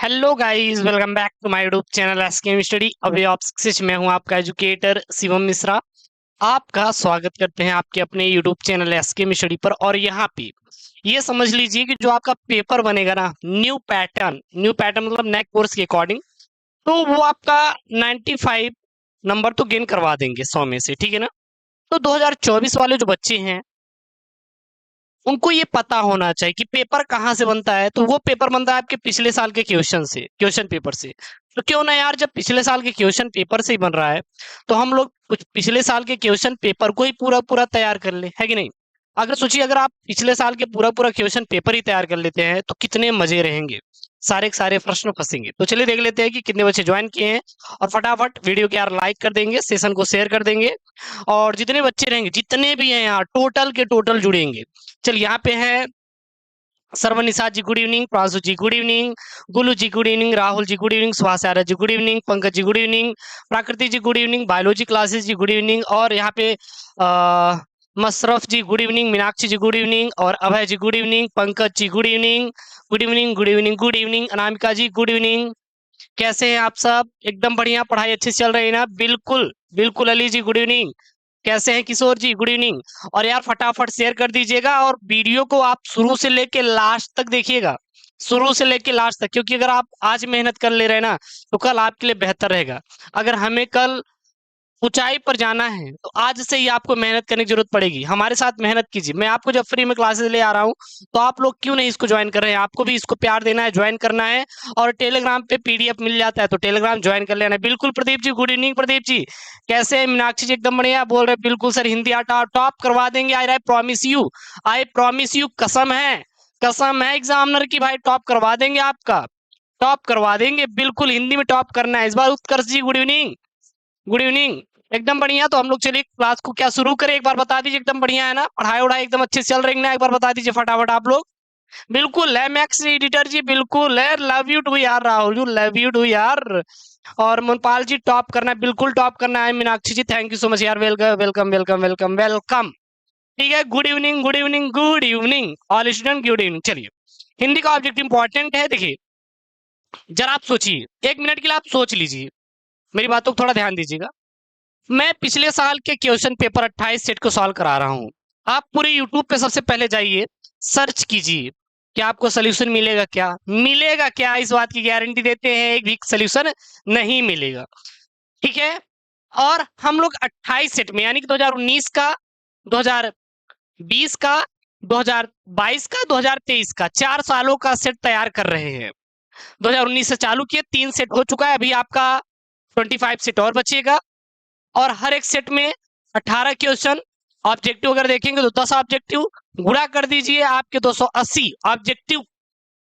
Hello guys, welcome back to my YouTube channel SKM study. अभी आप मैं हूं आपका एजुकेटर शिवम मिश्रा। आपका स्वागत करते हैं आपके अपने यूट्यूब चैनल एसकेएम स्टडी पर। और यहाँ पे ये समझ लीजिए कि जो आपका पेपर बनेगा ना, न्यू पैटर्न मतलब नए कोर्स के अकॉर्डिंग, तो वो आपका 95 नंबर तो गेन करवा देंगे 100 में से, ठीक है ना। तो 2024 वाले जो बच्चे हैं उनको ये पता होना चाहिए कि पेपर कहाँ से बनता है। तो वो पेपर बनता है आपके पिछले साल के क्वेश्चन पेपर से। तो क्यों ना यार, जब पिछले साल के क्वेश्चन पेपर से ही बन रहा है तो हम लोग कुछ पिछले साल के क्वेश्चन पेपर को ही पूरा पूरा तैयार कर ले, है कि नहीं। अगर सोचिए, अगर आप पिछले साल के पूरा पूरा क्वेश्चन पेपर ही तैयार कर लेते हैं तो कितने मजे रहेंगे, सारे के सारे प्रश्न फंसेंगे। तो चलिए देख लेते हैं कि कितने बच्चे ज्वाइन किए हैं। और फटाफट वीडियो को यार लाइक कर देंगे, सेशन को शेयर कर देंगे। और जितने बच्चे रहेंगे, जितने भी हैं यहाँ, टोटल के टोटल जुड़ेंगे। चल यहाँ पे है Sarvnisha ji, good evening. Pranshu ji, good evening. Gulu ji, good evening. Rahul ji, good evening. Subhash Arya ji, good evening. Pankaj ji, good evening. Prakriti ji, good evening. Biology classes ji, good evening. और यहाँ पे Musharraf ji, good evening. Meenakshi ji, good evening. और Abhay ji, good evening. Pankaj ji, good evening. Good evening, good evening, good evening. Anamika ji, good evening. कैसे हैं आप सब? एकदम बढ़िया, पढ़ाई अच्छे से चल रही है ना? बिल्कुल बिल्कुल। अली जी, गुड इवनिंग। कैसे हैं किशोर जी? Good evening. और यार फटाफट शेयर कर दीजिएगा और वीडियो को आप शुरू से लेके लास्ट तक देखिएगा, शुरू से लेके लास्ट तक। क्योंकि अगर आप आज मेहनत कर ले रहे हैं ना तो कल आपके लिए बेहतर रहेगा। अगर हमें कल ऊंचाई पर जाना है तो आज से ही आपको मेहनत करने की जरूरत पड़ेगी। हमारे साथ मेहनत कीजिए। मैं आपको जब फ्री में क्लासेस ले आ रहा हूँ तो आप लोग क्यों नहीं इसको ज्वाइन कर रहे हैं? आपको भी इसको प्यार देना है, ज्वाइन करना है। और टेलीग्राम पे पीडीएफ मिल जाता है तो टेलीग्राम ज्वाइन कर लेना है। बिल्कुल प्रदीप जी, गुड इवनिंग प्रदीप जी। कैसे हैं मीनाक्षी जी? एकदम बढ़िया बोल रहे हैं। बिल्कुल सर, हिंदी आटा टॉप करवा देंगे। I promise you, I promise you. कसम है, कसम है एग्जामिनर की भाई, टॉप करवा देंगे आपका, टॉप करवा देंगे। बिल्कुल हिंदी में टॉप करना है इस बार। उत्कर्ष जी, गुड इवनिंग। Good evening. एकदम बढ़िया। तो हम लोग चलिए क्लास को क्या शुरू करें, एक बार बता दीजिए। एकदम बढ़िया है ना? पढ़ाई वढ़ाई एकदम अच्छे से चल रही है ना? एक बार बता दीजिए फटाफट आप लोग। बिल्कुल है मैक्स एडिटर जी, बिल्कुल है। लव यू टू यार Rahul you, love you too यार। और मनपाल जी, टॉप करना है, बिल्कुल टॉप करना है। मीनाक्षी जी, थैंक यू सो मच यार। Welcome welcome welcome welcome welcome. ठीक है, good evening good evening good evening all student, good evening. चलिए, हिंदी का ऑब्जेक्ट इंपॉर्टेंट है। देखिए जरा आप सोचिए, 1 मिनट के लिए आप सोच लीजिए, मेरी बातों को थोड़ा ध्यान दीजिएगा। मैं पिछले साल के क्वेश्चन पेपर 28 सेट को सॉल्व करा रहा हूं। आप पूरे यूट्यूब पे सबसे पहले जाइए, सर्च कीजिए कि आपको सोल्यूशन मिलेगा क्या, मिलेगा क्या। इस बात की गारंटी देते हैं, एक भी सोल्यूशन नहीं मिलेगा, ठीक है। और हम लोग 28 सेट में, यानी कि 2019 का, 2020 का, 2022 का, 2023 का, 4 सालों का सेट तैयार कर रहे हैं। 2019 से चालू किए, 3 सेट हो चुका है, अभी आपका 25 सेट और बचेगा। और हर एक सेट में 18 क्वेश्चन। ऑब्जेक्टिव अगर देखेंगे तो 10 ऑब्जेक्टिव, गुणा कर दीजिए, आपके 280 ऑब्जेक्टिव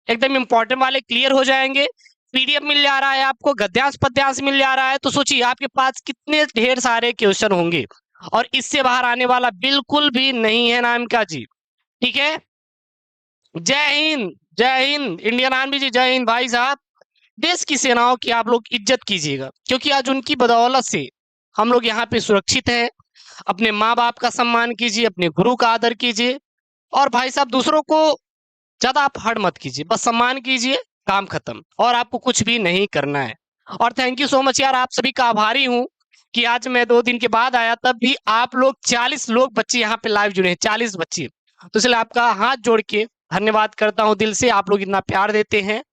एकदम इंपॉर्टेंट वाले क्लियर हो जाएंगे। पीडीएफ मिल जा रहा है आपको, गद्यांश पद्यांश मिल जा रहा है। तो सोचिए आपके पास कितने ढेर सारे क्वेश्चन होंगे और इससे बाहर आने वाला बिल्कुल भी नहीं है नाम का जी, ठीक है। जय हिंद, जय हिंद। इंडियन आर्मी जी, जय हिंद भाई साहब। देश की सेनाओं की आप लोग इज्जत कीजिएगा, क्योंकि आज उनकी बदौलत से हम लोग यहाँ पे सुरक्षित हैं। अपने माँ बाप का सम्मान कीजिए, अपने गुरु का आदर कीजिए। और भाई साहब, दूसरों को ज्यादा आप हर्ट मत कीजिए, बस सम्मान कीजिए, काम खत्म। और आपको कुछ भी नहीं करना है। और थैंक यू सो मच यार, आप सभी का आभारी हूँ कि आज मैं 2 दिन के बाद आया, तब भी आप लोग 40 लोग बच्चे यहाँ पे लाइव जुड़े हैं, 40 बच्चे। तो इसलिए आपका हाथ जोड़ के धन्यवाद करता हूँ दिल से। आप लोग इतना प्यार देते हैं।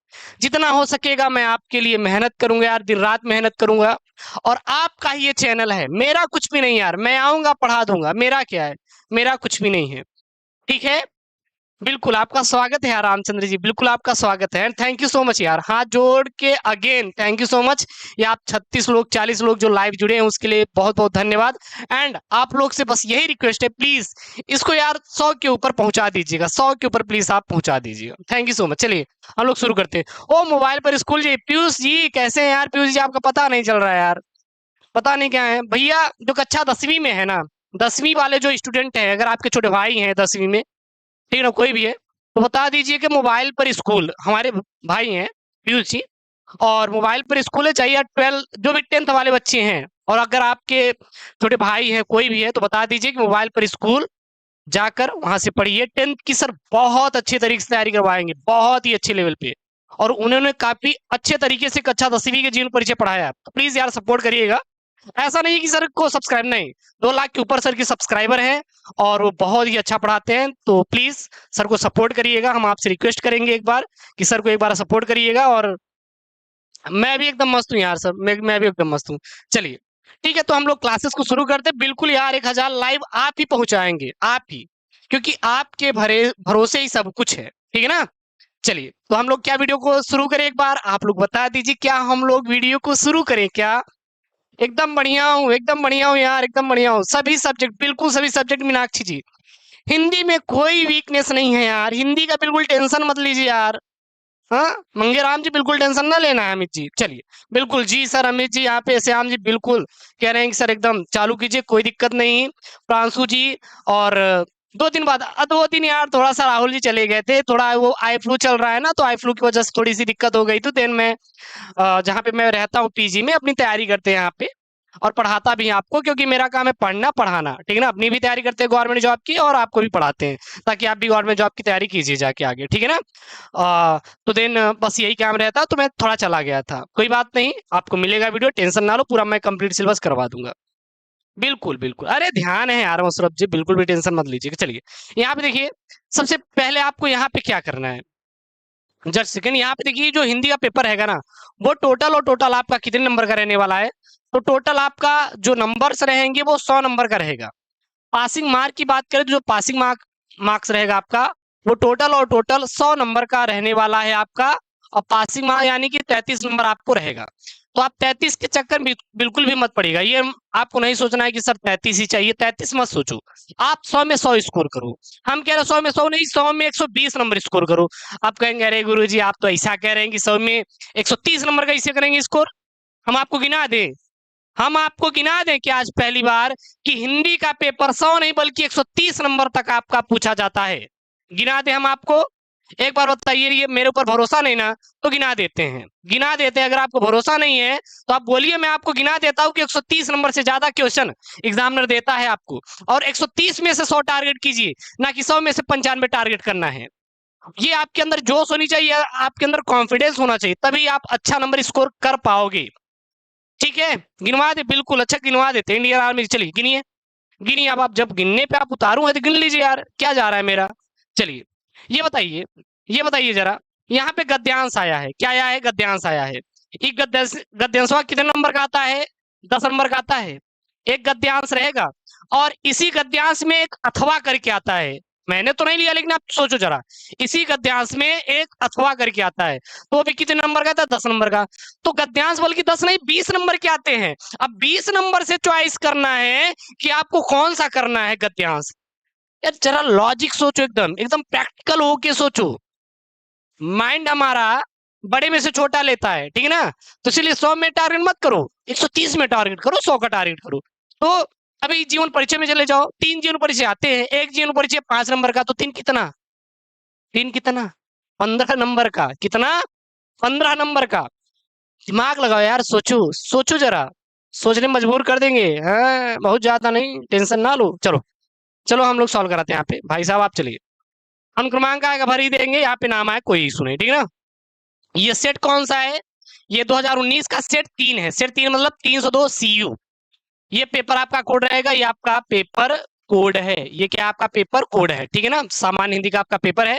जितना हो सकेगा मैं आपके लिए मेहनत करूंगा यार, दिन रात मेहनत करूंगा। और आपका ही ये चैनल है, मेरा कुछ भी नहीं यार। मैं आऊंगा, पढ़ा दूंगा, मेरा क्या है, मेरा कुछ भी नहीं है, ठीक है। बिल्कुल आपका स्वागत है यार रामचंद्र जी, बिल्कुल आपका स्वागत है। थैंक यू सो मच यार, हाथ जोड़ के again thank you so much. ये आप 36 लोग, 40 लोग जो लाइव जुड़े हैं उसके लिए बहुत बहुत धन्यवाद। एंड आप लोग से बस यही रिक्वेस्ट है, प्लीज इसको यार 100 के ऊपर पहुंचा दीजिएगा, 100 के ऊपर प्लीज आप पहुंचा दीजिएगा। Thank you so much. चलिए हम लोग शुरू करते हैं। ओ मोबाइल पर स्कूल जी, पीयूष जी कैसे हैं यार? पीयूष जी आपका पता नहीं चल रहा है यार, पता नहीं क्या है भैया। जो कक्षा 10वीं में है ना, 10वीं वाले जो स्टूडेंट है, अगर आपके छोटे भाई हैं 10वीं में, ठीक है ना, कोई भी है, तो बता दीजिए कि मोबाइल पर स्कूल हमारे भाई हैं पीयूष जी। और मोबाइल पर स्कूल है, चाहिए 12 जो भी 10th वाले बच्चे हैं। और अगर आपके छोटे भाई हैं, कोई भी है, तो बता दीजिए कि मोबाइल पर स्कूल जाकर वहां से पढ़िए। 10th की सर बहुत अच्छे तरीके से तैयारी करवाएंगे, बहुत ही अच्छे लेवल पे। और उन्होंने काफी अच्छे तरीके से कक्षा 10वीं के जीवन परिचय पढ़ाया है। तो प्लीज यार सपोर्ट करिएगा। ऐसा नहीं कि सर को सब्सक्राइब नहीं, 2 लाख के ऊपर सर के सब्सक्राइबर हैं और वो बहुत ही अच्छा पढ़ाते हैं। तो प्लीज सर को सपोर्ट करिएगा। हम आपसे रिक्वेस्ट करेंगे एक बार कि सर को एक बार सपोर्ट करिएगा। और मैं भी एकदम मस्त हूँ यार सर, मैं भी एकदम मस्त हूँ। चलिए ठीक है, तो हम लोग क्लासेस को शुरू करते हैं। बिल्कुल यार 1000 लाइव आप ही पहुंचाएंगे, आप ही, क्योंकि आपके भरोसे ही सब कुछ है, ठीक है ना। चलिए तो हम लोग क्या वीडियो को शुरू करें, एक बार आप लोग बता दीजिए क्या हम लोग वीडियो को शुरू करें क्या। एकदम बढ़िया हूँ, एकदम बढ़िया हूँ यार, एकदम बढ़िया हूँ। सभी सब्जेक्ट, बिल्कुल सभी सब्जेक्ट मीनाक्षी जी, हिंदी में कोई वीकनेस नहीं है यार, हिंदी का बिल्कुल टेंशन मत लीजिए यार। हाँ मंगेराम जी बिल्कुल टेंशन ना लेना है अमित जी। चलिए बिल्कुल जी सर, अमित जी यहाँ पे श्याम जी बिल्कुल कह रहे हैं कि सर एकदम चालू कीजिए, कोई दिक्कत नहीं। प्रांशु जी, और 2 दिन बाद 2 दिन यार थोड़ा सा राहुल जी चले गए थे, थोड़ा वो आई फ्लू चल रहा है ना, तो आई फ्लू की वजह से थोड़ी सी दिक्कत हो गई। तो देन मैं जहाँ पे मैं रहता हूँ पीजी में अपनी तैयारी करते हैं यहाँ पे, और पढ़ाता भी हैं आपको, क्योंकि मेरा काम है पढ़ना पढ़ाना, ठीक है ना। अपनी भी तैयारी करते हैं गवर्नमेंट जॉब की, और आपको भी पढ़ाते हैं, ताकि आप भी गवर्नमेंट जॉब की तैयारी कीजिए जाके आगे, ठीक है ना। तो देन बस यही काम रहता, तो मैं थोड़ा चला गया था। कोई बात नहीं, आपको मिलेगा वीडियो, टेंशन ना लो, पूरा मैं कंप्लीट सिलेबस करवा दूंगा। बिल्कुल बिल्कुल, अरे ध्यान है यार मुशरफ जी, बिल्कुल भी टेंशन मत लीजिए। चलिए यहाँ पे देखिए, सबसे पहले आपको यहाँ पे क्या करना है, जस्ट सेकंड। यहाँ पे देखिए जो हिंदी का पेपर हैगा ना, वो टोटल और टोटल आपका कितने नंबर का रहने वाला है। तो टोटल आपका जो नंबर्स रहेंगे वो 100 नंबर का रहेगा। पासिंग मार्क की बात करें तो जो पासिंग मार्क्स रहेगा आपका, वो टोटल और टोटल 100 नंबर का रहने वाला है आपका। और पासिंग मार्क यानी कि 33 नंबर आपको रहेगा। तो आप 33 के चक्कर में बिल्कुल भी मत पड़ेगा। ये आपको नहीं सोचना है कि सर 33 ही चाहिए, 33 मत सोचो। आप 100 में 100 स्कोर करो। हम कह रहे हैं 100 में 100 नहीं, 100 में 120 नंबर स्कोर करो। आप कहेंगे अरे गुरुजी आप तो ऐसा कह रहे हैं कि 100 में 130 नंबर का इसे करेंगे स्कोर। हम आपको गिना दें, हम आपको गिना दें कि आज पहली बार कि हिंदी का पेपर 100 नहीं बल्कि 130 नंबर तक आपका पूछा जाता है। गिना दें हम आपको, एक बार बताइए। ये मेरे ऊपर भरोसा नहीं ना, तो गिना देते हैं, गिना देते हैं। अगर आपको भरोसा नहीं है तो आप बोलिए, मैं आपको गिना देता हूं कि 130 नंबर से ज्यादा क्वेश्चन एग्जामिनर देता है आपको। और 130 में से 100 टारगेट कीजिए, ना कि 100 में से 95 टारगेट करना है। ये आपके अंदर जोश होनी चाहिए, आपके अंदर कॉन्फिडेंस होना चाहिए, तभी आप अच्छा नंबर स्कोर कर पाओगे। ठीक है, गिनवा दे, बिल्कुल अच्छा गिनवा देते हैं इंडियन आर्मी। चलिए गिनिए, गिनिए। अब आप जब गिनने पे आप उतारू है तो गिन लीजिए यार, क्या जा रहा है मेरा। चलिए ये बताइए, ये बताइए जरा, यहाँ पे गद्यांश आया है, क्या आया है, गद्यांश आया है। एक गद्यांशवा कितने नंबर का आता है, 10 नंबर का आता है। एक गद्यांश रहेगा, और इसी गद्यांश में एक अथवा करके आता है। मैंने तो नहीं लिया, लेकिन आप सोचो जरा, इसी गद्यांश में एक अथवा करके आता है, तो भी कितने नंबर का था, 10 नंबर का। तो गद्यांश बल्कि 10 नहीं 20 नंबर के आते हैं। अब 20 नंबर से चॉइस करना है कि आपको कौन सा करना है गद्यांश। यार जरा लॉजिक सोचो, एकदम एकदम प्रैक्टिकल होके सोचो। माइंड हमारा बड़े में से छोटा लेता है, ठीक है ना। तो इसलिए 100 में टारगेट मत करो, 130 में टारगेट करो, 100 का टारगेट करो। तो अभी जीवन परिचय में चले जाओ, 3 जीवन परिचय आते हैं। एक जीवन परिचय 5 नंबर का, तो 3 कितना, 3 कितना 15 नंबर का, कितना 15 नंबर का। दिमाग लगाओ यार, सोचो सोचो जरा, सोचने में मजबूर कर देंगे। हाँ बहुत ज्यादा नहीं, टेंशन ना लो। चलो चलो हम लोग सॉल्व कराते हैं यहाँ पे। भाई साहब आप चलिए, हम क्रमांक आएगा भर ही देंगे, यहाँ पे नाम आए कोई इशू नहीं, ठीक है ना। ये सेट कौन सा है, ये 2019 का सेट 3 है। सेट 3 मतलब 302 CU। ये पेपर आपका कोड रहेगा, ये आपका पेपर कोड है। ये क्या आपका पेपर कोड है, ठीक है ना। सामान्य हिंदी का आपका पेपर है,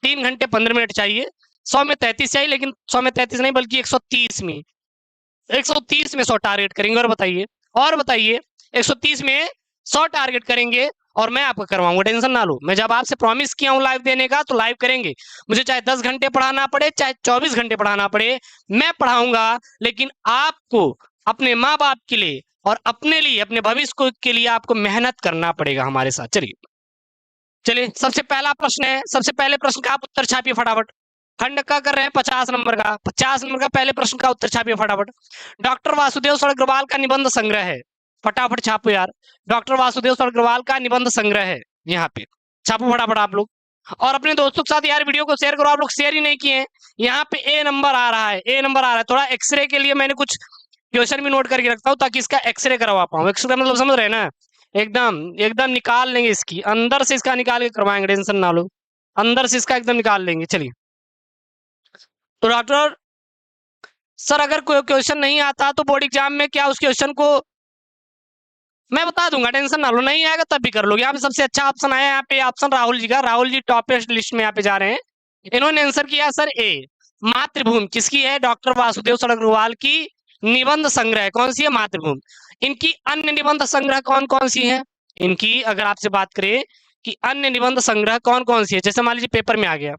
3 घंटे 15 मिनट चाहिए। 100 में 33 चाहिए, लेकिन 100 में 33 नहीं बल्कि 130 में, 130 में 100 टारगेट करेंगे। और बताइए, और बताइए, 130 में 100 टारगेट करेंगे और मैं आपको करवाऊंगा, टेंशन ना लो। मैं जब आपसे प्रॉमिस किया हूं लाइव देने का, तो लाइव करेंगे। मुझे चाहे 10 घंटे पढ़ाना पड़े, चाहे 24 घंटे पढ़ाना पड़े, मैं पढ़ाऊंगा। लेकिन आपको अपने माँ बाप के लिए और अपने लिए, अपने भविष्य के लिए आपको मेहनत करना पड़ेगा हमारे साथ। चलिए चलिए, सबसे पहला प्रश्न है, सबसे पहले प्रश्न का आप उत्तर छापिए फटाफट। खंड का कर रहे हैं 50 नंबर का, 50 नंबर का पहले प्रश्न का उत्तर छापिए फटाफट। डॉक्टर वासुदेव सड़ग्रवाल का निबंध संग्रह है, फटाफट छापो यार। डॉक्टर वासुदेव सड़ग्रवाल का निबंध संग्रह है, यहाँ पे छापो फटाफट आप लोग। और अपने दोस्तों के साथ यार वीडियो को शेयर करो, आप लोग शेयर ही नहीं किए हैं। यहाँ पे ए नंबर आ रहा है, ए नंबर आ रहा है। थोड़ा एक्सरे के लिए मैंने कुछ क्वेश्चन भी नोट करके रखता हूँ, ताकि इसका एक्सरे करवा पाऊँ। एक्सरे मतलब समझ रहे हैं ना, एकदम एकदम निकाल लेंगे, इसकी अंदर से इसका निकाल के करवाएंगे, टेंशन ना लो। अंदर से इसका एकदम निकाल लेंगे। चलिए तो डॉक्टर सर अगर कोई क्वेश्चन नहीं आता तो बोर्ड एग्जाम में क्या उस क्वेश्चन को मैं बता दूंगा, टेंशन ना लो, नहीं आएगा तब भी कर लोगे। यहाँ पे सबसे अच्छा ऑप्शन आया, यहाँ पे ऑप्शन राहुल जी का, राहुल जी टॉपेस्ट लिस्ट में यहाँ पे जा रहे हैं। इन्होंने आंसर किया सर ए, मातृभूमि। किसकी है? डॉक्टर वासुदेव सड़गरवाल की निबंध संग्रह। कौन सी है? मातृभूमि। इनकी अन्य निबंध संग्रह कौन कौन सी है? इनकी अगर आपसे बात करें कि अन्य निबंध संग्रह कौन कौन सी है, जैसे मान लीजिए पेपर में आ गया,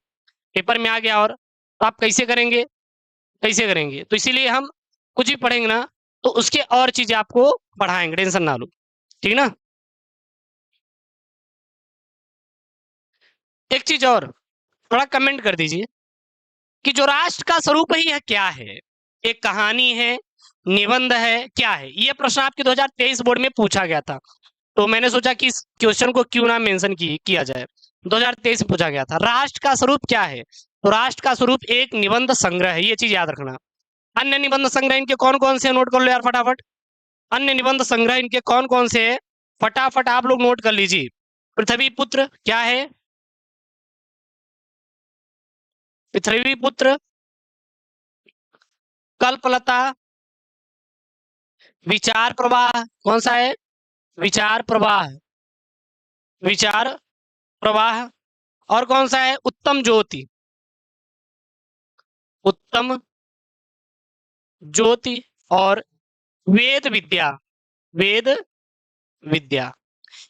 पेपर में आ गया, और तो आप कैसे करेंगे, कैसे करेंगे? तो इसीलिए हम कुछ भी पढ़ेंगे ना तो उसके और चीजें आपको पढ़ाएंगे, टेंशन ना लो, ठीक ना। एक चीज और थोड़ा कमेंट कर दीजिए कि जो राष्ट्र का स्वरूप ही है क्या है? एक कहानी है, निबंध है, क्या है? ये प्रश्न आपके 2023 बोर्ड में पूछा गया था, तो मैंने सोचा कि इस क्वेश्चन को क्यों ना मेंशन किया जाए। 2023 में पूछा गया था, राष्ट्र का स्वरूप क्या है? तो राष्ट्र का स्वरूप एक निबंध संग्रह है, ये चीज याद रखना। अन्य निबंध संग्रह इनके कौन कौन से, नोट कर लो यार फटाफट। अन्य निबंध संग्रह इनके कौन कौन से है, फटाफट आप लोग नोट कर लीजिए। पृथ्वी पुत्र क्या है? पृथ्वी पुत्र, कल्पलता, विचार प्रवाह। कौन सा है? विचार प्रवाह, विचार प्रवाह। और कौन सा है? उत्तम ज्योति, उत्तम ज्योति। और वेद विद्या, वेद विद्या।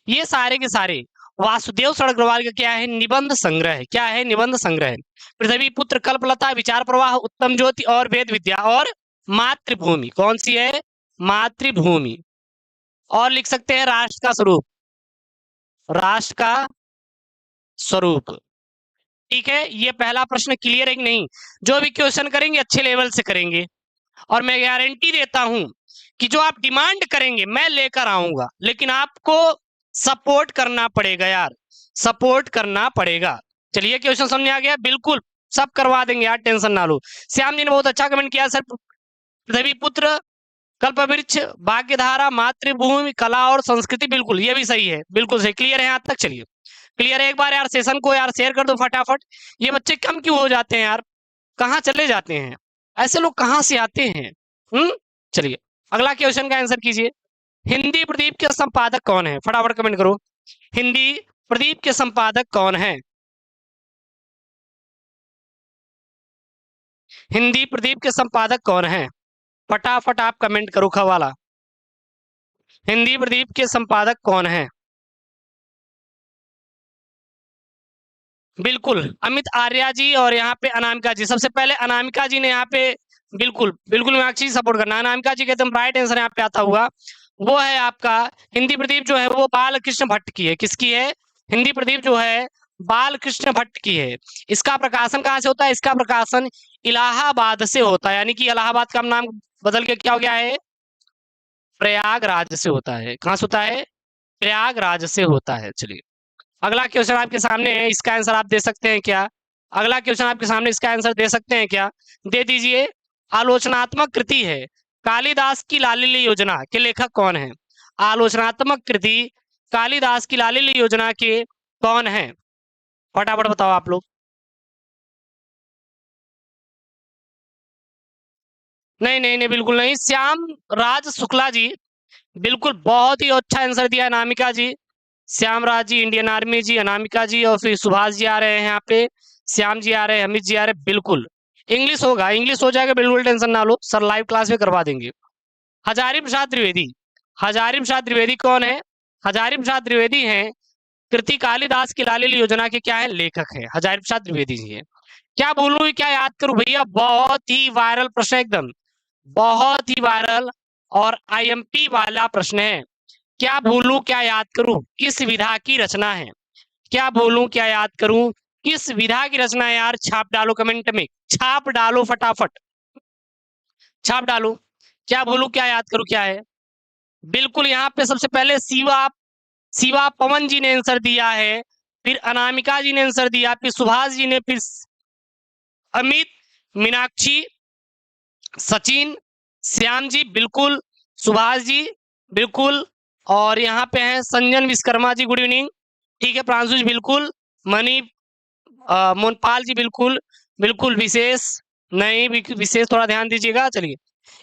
ये सारे के सारे वासुदेव सड़गरवाल का क्या है? निबंध संग्रह है। क्या है? निबंध संग्रह है। पृथ्वी पुत्र, कल्पलता, विचार प्रवाह, उत्तम ज्योति और वेद विद्या और मातृभूमि। कौन सी है? मातृभूमि। और लिख सकते हैं राष्ट्र का स्वरूप, राष्ट्र का स्वरूप। ठीक है, ये पहला प्रश्न क्लियर है कि नहीं? जो भी क्वेश्चन करेंगे अच्छे लेवल से करेंगे, और मैं गारंटी देता हूं कि जो आप डिमांड करेंगे मैं लेकर आऊंगा, लेकिन आपको सपोर्ट करना पड़ेगा यार, सपोर्ट करना पड़ेगा। चलिए क्वेश्चन समझ आ गया? बिल्कुल सब करवा देंगे यार, टेंशन ना लो। श्याम जी ने बहुत अच्छा कमेंट किया सर, पृथ्वी पुत्र, कल्पवृक्ष, भाग्यधारा, मातृभूमि, कला और संस्कृति। बिल्कुल ये भी सही है, बिल्कुल सही। क्लियर है यहाँ तक? चलिए क्लियर है। एक बार यार सेशन को यार शेयर कर दो फटाफट। ये बच्चे कम क्यों हो जाते हैं यार, कहाँ चले जाते हैं? ऐसे लोग कहाँ से आते हैं? चलिए अगला क्वेश्चन का आंसर कीजिए। हिंदी प्रदीप के संपादक कौन है? फटाफट कमेंट करो, हिंदी प्रदीप के संपादक कौन है? हिंदी प्रदीप के संपादक कौन है? फटाफट आप कमेंट करो खवाला, हिंदी प्रदीप के संपादक कौन है? बिल्कुल अमित आर्या जी और यहाँ पे अनामिका जी। सबसे पहले अनामिका जी ने यहाँ पे बिल्कुल बिल्कुल मीनाक्षी सपोर्ट करना, अनामिका जी का एकदम राइट आंसर यहाँ पे आता हुआ वो है आपका हिंदी प्रदीप जो है वो बालकृष्ण भट्ट की है। किसकी है? हिंदी प्रदीप जो है बालकृष्ण भट्ट की है। इसका प्रकाशन कहाँ से होता है? इसका प्रकाशन इलाहाबाद से होता है, यानी कि इलाहाबाद का नाम बदल के क्या हो गया है? प्रयागराज से होता है। कहाँ से होता है? प्रयागराज से होता है। चलिए अगला क्वेश्चन आपके सामने है, इसका आंसर आप दे सकते हैं क्या? अगला क्वेश्चन आपके सामने, इसका आंसर दे सकते हैं क्या? दे दीजिए। आलोचनात्मक कृति है कालिदास की लालिल्य योजना के लेखक कौन है? आलोचनात्मक कृति कालिदास की लालिल्य योजना के कौन है? फटाफट बताओ आप लोग। नहीं नहीं नहीं, बिल्कुल नहीं, श्याम राज शुक्ला जी। बिल्कुल बहुत ही अच्छा आंसर दिया अनामिका जी। श्याम राज जी, इंडियन आर्मी जी, अनामिका जी, और फिर सुभाष जी आ रहे हैं यहाँ पे, श्याम जी आ रहे हैं, अमित जी आ रहे हैं। बिल्कुल इंग्लिश होगा, इंग्लिश हो जाएगा, बिल्कुल टेंशन ना लो, सर लाइव क्लास में करवा देंगे। हजारी प्रसाद द्विवेदी, हजारी प्रसाद द्विवेदी कौन है? हजारी प्रसाद द्विवेदी हैं कृति कालिदास की लालिल्य योजना के क्या है? लेखक है, हजारी प्रसाद द्विवेदी जी है। क्या बोलूं क्या याद करूं भैया, बहुत ही वायरल प्रश्न, एकदम बहुत ही वायरल और आईएमपी वाला प्रश्न है। क्या भूलूं क्या याद करूं, किस विधा की रचना है? क्या भूलूं क्या याद करूं, किस विधा की रचना है? यार छाप डालो कमेंट में, छाप डालो फटाफट, छाप डालो। क्या भूलूं क्या याद करूं क्या है? बिल्कुल यहाँ पे सबसे पहले शिवा, शिवा पवन जी ने आंसर दिया है, फिर अनामिका जी ने आंसर दिया, फिर सुभाष जी ने, फिर अमित, मीनाक्षी, सचिन, श्याम जी बिल्कुल, सुभाष जी बिल्कुल, और यहाँ पे हैं संजन विश्वकर्मा जी, गुड इवनिंग। ठीक है, प्रांशु जी बिल्कुल, मनी मोहनपाल जी बिल्कुल, बिल्कुल विशेष, नहीं, विशेष थोड़ा ध्यान दीजिएगा। चलिए,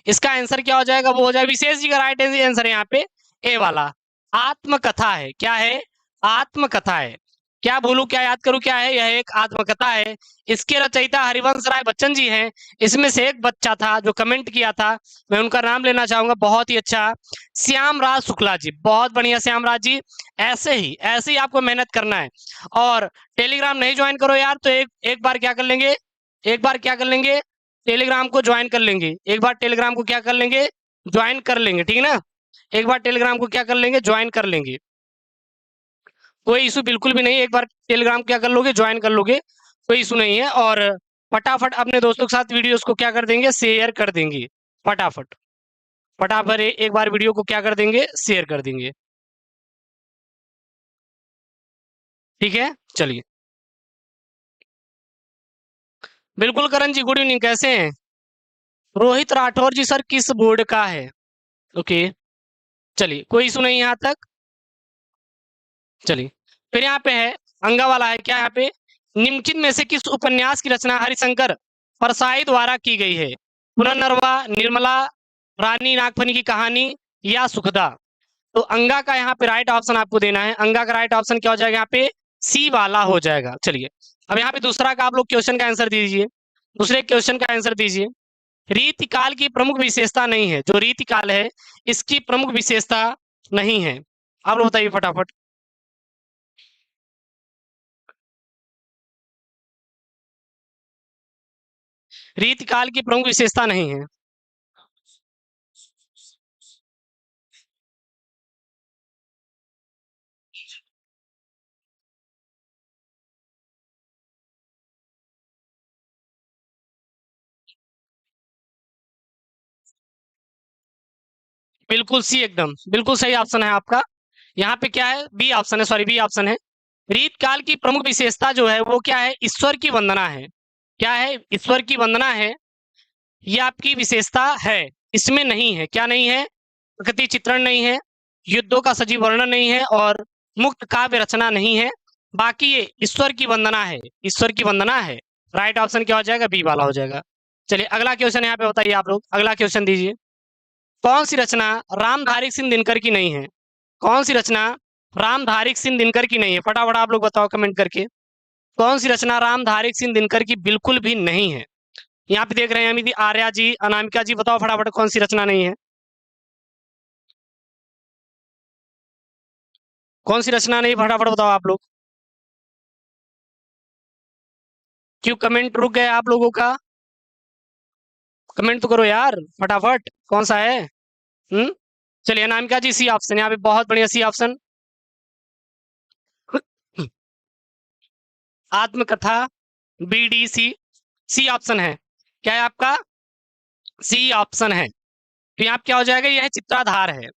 इसका आंसर क्या हो जाएगा, वो हो जाएगा विशेष जी का राइट आंसर है यहाँ पे ए वाला, आत्मकथा है। क्या है? आत्मकथा है। क्या भूलू, क्या याद करूं, क्या है? यह एक आत्मकथा है। इसके रचयिता हरिवंश राय बच्चन जी हैं। इसमें से एक बच्चा था जो कमेंट किया था, मैं उनका नाम लेना चाहूंगा, बहुत ही अच्छा, श्याम राज शुक्ला जी। बहुत बढ़िया श्याम राज जी, ऐसे ही आपको मेहनत करना है। और टेलीग्राम नहीं ज्वाइन करो यार, तो एक बार क्या कर लेंगे, एक बार क्या कर लेंगे, टेलीग्राम को ज्वाइन कर लेंगे। एक बार टेलीग्राम को क्या कर लेंगे, ज्वाइन कर लेंगे, ठीक है ना। एक बार टेलीग्राम को क्या कर लेंगे, ज्वाइन कर लेंगे, कोई इशू बिल्कुल भी नहीं है। एक बार टेलीग्राम क्या कर लोगे, ज्वाइन कर लोगे, कोई इशू नहीं है। और फटाफट अपने दोस्तों के साथ वीडियोस को क्या कर देंगे, शेयर कर देंगे। फटाफट फटाफट एक बार वीडियो को क्या कर देंगे, शेयर कर देंगे, ठीक है। चलिए, बिल्कुल करण जी, गुड इवनिंग, कैसे हैं? रोहित राठौर जी, सर किस बोर्ड का है? ओके, चलिए, कोई इशू नहीं यहाँ तक। चलिए, फिर यहाँ पे है अंगा वाला है। क्या यहाँ पे, निम्नलिखित में से किस उपन्यास की रचना हरिशंकर परसाई द्वारा की गई है? पुनर्नवा, निर्मला, रानी नागफनी की कहानी, या सुखदा? तो अंगा का यहाँ पे राइट ऑप्शन आपको देना है। अंगा का राइट ऑप्शन क्या हो जाएगा यहाँ पे, सी वाला हो जाएगा। चलिए, अब यहाँ पे दूसरा का आप लोग क्वेश्चन का आंसर दीजिए, दूसरे क्वेश्चन का आंसर दीजिए। रीतिकाल की प्रमुख विशेषता नहीं है, जो रीतिकाल है इसकी प्रमुख विशेषता नहीं है। आप लोग बताइए फटाफट। रीतिकाल की प्रमुख विशेषता नहीं है। बिल्कुल सी, एकदम बिल्कुल सही ऑप्शन है आपका। यहाँ पे क्या है, बी ऑप्शन है, सॉरी बी ऑप्शन है। रीतकाल की प्रमुख विशेषता जो है वो क्या है, ईश्वर की वंदना है। क्या है, ईश्वर की वंदना है, ये आपकी विशेषता है। इसमें नहीं है, क्या नहीं है, प्रकृति चित्रण नहीं है, युद्धों का सजीव वर्णन नहीं है, और मुक्त काव्य रचना नहीं है। बाकी ये ईश्वर की वंदना है, ईश्वर की वंदना है। राइट ऑप्शन क्या हो जाएगा, बी वाला हो जाएगा। चलिए, अगला क्वेश्चन यहाँ पे बताइए आप लोग, अगला क्वेश्चन दीजिए। कौन सी रचना रामधारी सिंह दिनकर की नहीं है? कौन सी रचना रामधारी सिंह दिनकर की नहीं है? फटाफट आप लोग बताओ कमेंट करके, कौन सी रचना रामधारी सिंह दिनकर की बिल्कुल भी नहीं है? यहाँ पे देख रहे हैं अमित, आर्या जी, अनामिका जी, बताओ फटाफट कौन सी रचना नहीं है, कौन सी रचना नहीं, फटाफट बताओ आप लोग। क्यों कमेंट रुक गए आप लोगों का, कमेंट तो करो यार फटाफट, कौन सा है? हम्म, चलिए, अनामिका जी सी ऑप्शन, यहाँ पे बहुत बढ़िया सी ऑप्शन, आत्मकथा, बीडीसी, सी ऑप्शन है। क्या है आपका, सी ऑप्शन है। तो यहाँ पे क्या हो जाएगा, यह चित्राधार है।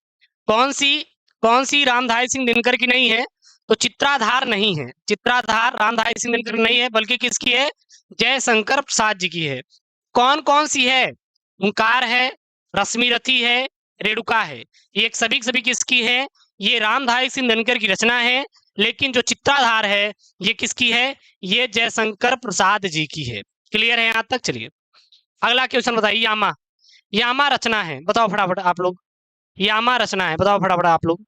कौन सी, कौन सी रामधारी सिंह दिनकर की नहीं है? तो चित्राधार नहीं है, चित्राधार रामधारी सिंह दिनकर की नहीं है, बल्कि किसकी है, जयशंकर प्रसाद जी की है। कौन कौन सी है, ओंकार है, रश्मि रथी है, रेणुका है। ये एक सभी सभी किसकी है, ये रामधारी सिंह दिनकर की रचना है। लेकिन जो चित्राधार है ये किसकी है, ये जयशंकर प्रसाद जी की है। क्लियर है यहाँ तक? चलिए, अगला क्वेश्चन बताइए। यामा, यामा रचना है, बताओ फटाफट आप लोग। यामा रचना है, बताओ फटाफट आप लोग।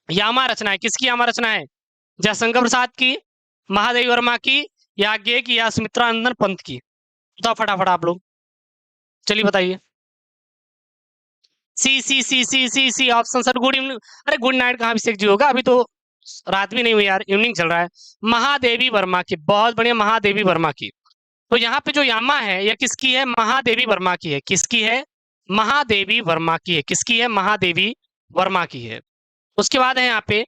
यामा रचना है, किसकी यामा रचना है? जयशंकर प्रसाद की, महादेवी वर्मा की, याज्ञे की, या सुमित्रानंदन पंत की? बताओ फटाफट आप लोग, चलिए बताइए। C C C C C C option sir, good evening. अरे गुड नाइट कहाँ अभिषेक जी होगा, अभी तो रात भी नहीं हुई यार, इवनिंग चल रहा है। महादेवी वर्मा की, बहुत बढ़िया, महादेवी वर्मा की। तो यहाँ पे जो यामा है यह किसकी है, महादेवी वर्मा की है। किसकी है, महादेवी वर्मा की है। किसकी है, महादेवी वर्मा की है। उसके बाद है यहाँ पे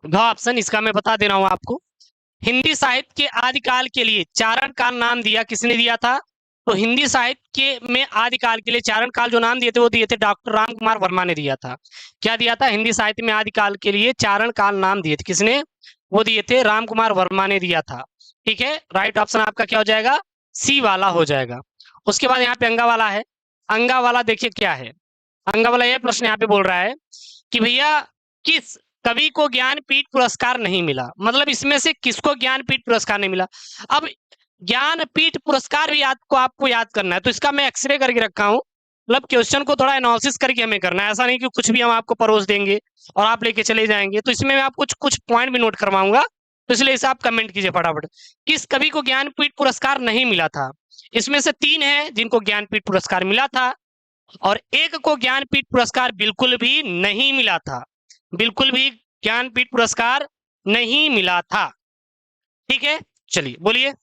घ ऑप्शन, इसका मैं बता दे रहा हूं आपको। हिंदी साहित्य के आदिकाल के लिए चारण काल नाम दिया किसने दिया था? तो हिंदी साहित्य के में आदिकाल के लिए चारण काल जो नाम दिए थे वो दिए थे डॉक्टर राम कुमार वर्मा ने दिया था। क्या दिया था, हिंदी साहित्य में आदिकाल के लिए चारण काल नाम दिए थे किसने? वो दिए थे राम कुमार वर्मा ने दिया था। ठीक है, राइट ऑप्शन आपका क्या हो जाएगा, सी वाला हो जाएगा। उसके बाद यहाँ पे अंगा वाला है। अंगा वाला देखिए क्या है, अंगा वाला यह प्रश्न यहाँ पे बोल रहा है कि भैया किस कवि को ज्ञानपीठ पुरस्कार नहीं मिला, मतलब इसमें से किसको ज्ञानपीठ पुरस्कार नहीं मिला। अब ज्ञानपीठ पुरस्कार भी आपको याद करना है, तो इसका मैं एक्सरे करके रखा हूँ। मतलब क्वेश्चन को थोड़ा एनालिसिस करके हमें करना है, ऐसा नहीं कि कुछ भी हम आपको परोस देंगे और आप लेके चले जाएंगे। तो इसमें मैं आपको कुछ कुछ पॉइंट भी नोट करवाऊंगा, तो इसलिए इसे आप कमेंट कीजिए फटाफट। किस कवि को ज्ञानपीठ पुरस्कार नहीं मिला था? इसमें से 3 है जिनको ज्ञानपीठ पुरस्कार मिला था, और एक को ज्ञानपीठ पुरस्कार बिल्कुल भी नहीं मिला था। बिल्कुल भी ज्ञानपीठ पुरस्कार नहीं मिला था। ठीक है, चलिए बोलिए।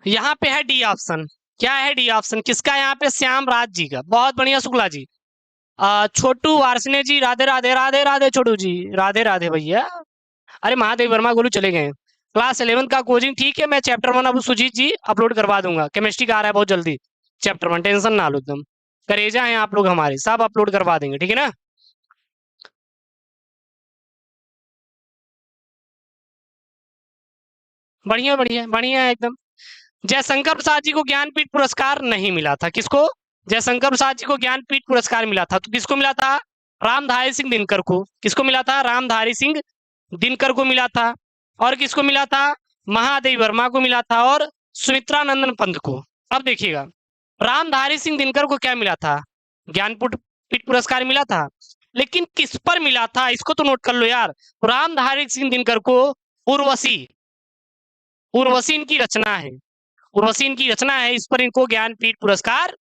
यहाँ पे है डी ऑप्शन। क्या है डी ऑप्शन? किसका? यहाँ पे श्याम राज जी का। बहुत बढ़िया शुक्ला जी। छोटू वार्ष्णेय जी, राधे राधे राधे राधे। छोटू जी राधे राधे भैया। अरे महादेव वर्मा गोलू चले गए। क्लास 11 का कोचिंग ठीक है, मैं चैप्टर 1 अब सुजीत जी अपलोड करवा दूंगा। केमिस्ट्री का आ रहा है बहुत जल्दी चैप्टर 1, टेंशन ना लो एकदम। करेजा हैं आप लोग हमारे, सब अपलोड करवा देंगे, ठीक है ना। बढ़िया बढ़िया बढ़िया है एकदम। जयशंकर प्रसाद जी को ज्ञानपीठ पुरस्कार नहीं मिला था। किसको? जयशंकर प्रसाद जी को ज्ञानपीठ पुरस्कार मिला था। तो किसको मिला था? रामधारी सिंह दिनकर को। किसको मिला था? रामधारी सिंह दिनकर को मिला था। और किसको मिला था? महादेव वर्मा को मिला था और सुमित्रानंदन पंत को। अब देखिएगा, रामधारी सिंह दिनकर को क्या मिला था? ज्ञानपीठ पीठ पुरस्कार मिला था, लेकिन किस पर मिला था इसको तो नोट कर लो यार। रामधारी सिंह दिनकर को उर्वशी, उर्वशी इनकी रचना है, उर्वशी इनकी रचना है, इस पर इनको ज्ञानपीठ पुरस्कार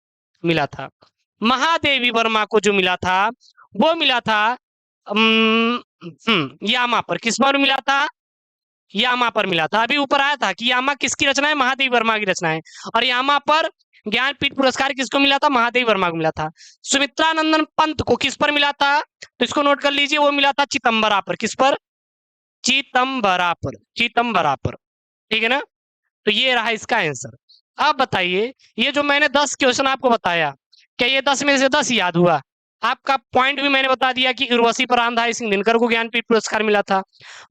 मिला था। महादेवी वर्मा को जो मिला था वो मिला था यामा पर। किस पर मिला था? यामा पर मिला था। अभी ऊपर आया था कि यामा किसकी रचना है? महादेवी वर्मा की रचना है। और यामा पर ज्ञानपीठ पुरस्कार किसको मिला था? महादेवी वर्मा को मिला था। सुमित्रानंदन पंत को किस पर मिला था? तो इसको नोट कर लीजिए, वो मिला था चितंबरा पर। किस पर? चितंबरा पर, चितंबरा पर। ठीक है ना। तो ये रहा इसका आंसर। अब बताइए, ये जो मैंने 10 क्वेश्चन आपको बताया, क्या ये 10 में से 10 याद हुआ? आपका पॉइंट भी मैंने बता दिया कि उर्वशी पर रामधारी सिंह दिनकर को ज्ञानपीठ पुरस्कार मिला था,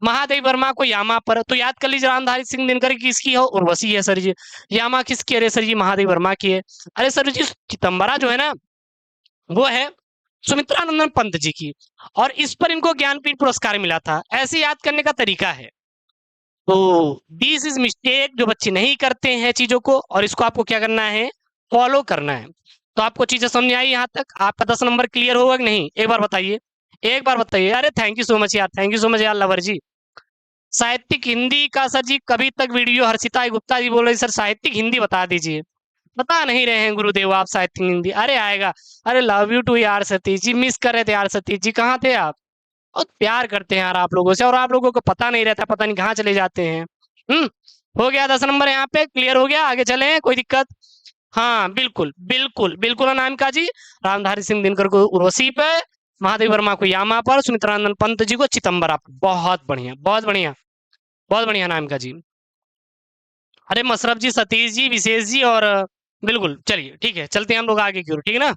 महादेव वर्मा को यामा पर। तो याद कर लीजिए, रामधारी सिंह दिनकर किसकी हो? उर्वशी है सर जी। यामा किसकी? अरे सर जी महादेव वर्मा की है। अरे सर जी चितंबरा जो है ना, वो है सुमित्रानंदन पंत जी की, और इस पर इनको ज्ञानपीठ पुरस्कार मिला था। ऐसे याद करने का तरीका है। तो दिस इज मिस्टेक जो बच्चे नहीं करते हैं चीजों को, और इसको आपको क्या करना है? फॉलो करना है। तो आपको चीजें समझ आई यहाँ तक? आपका 10 नंबर क्लियर होगा कि नहीं? एक बार बताइए, एक बार बताइए। अरे थैंक यू सो मच यार, थैंक यू सो मच यार लवर जी। साहित्यिक हिंदी का सर जी कभी तक वीडियो? हर्षिता गुप्ता जी बोल रही सर साहित्यिक हिंदी बता दीजिए। बता नहीं रहे हैं गुरुदेव आप साहित्यिक हिंदी? अरे आएगा। अरे लव यू टू यार सतीश जी, मिस कर रहे थे यार सतीश जी, कहाँ थे आप? बहुत प्यार करते हैं यार आप लोगों से, और आप लोगों को पता नहीं रहता, पता नहीं कहाँ चले जाते हैं। हम्म। हो गया 10 नंबर यहाँ पे क्लियर हो गया। आगे चले, कोई दिक्कत? हाँ बिल्कुल बिल्कुल बिल्कुल अनामिका जी। रामधारी सिंह दिनकर को उर्वशी पे, महादेव वर्मा को यामा पर, सुमित्रानंदन पंत जी को चितंबरा पर। बहुत बढ़िया बहुत बढ़िया बहुत बढ़िया अनामिका जी। अरे मशरफ जी, सतीश जी, विशेष जी, और बिल्कुल चलिए ठीक है, चलते हैं हम लोग आगे की ओर, ठीक है ना।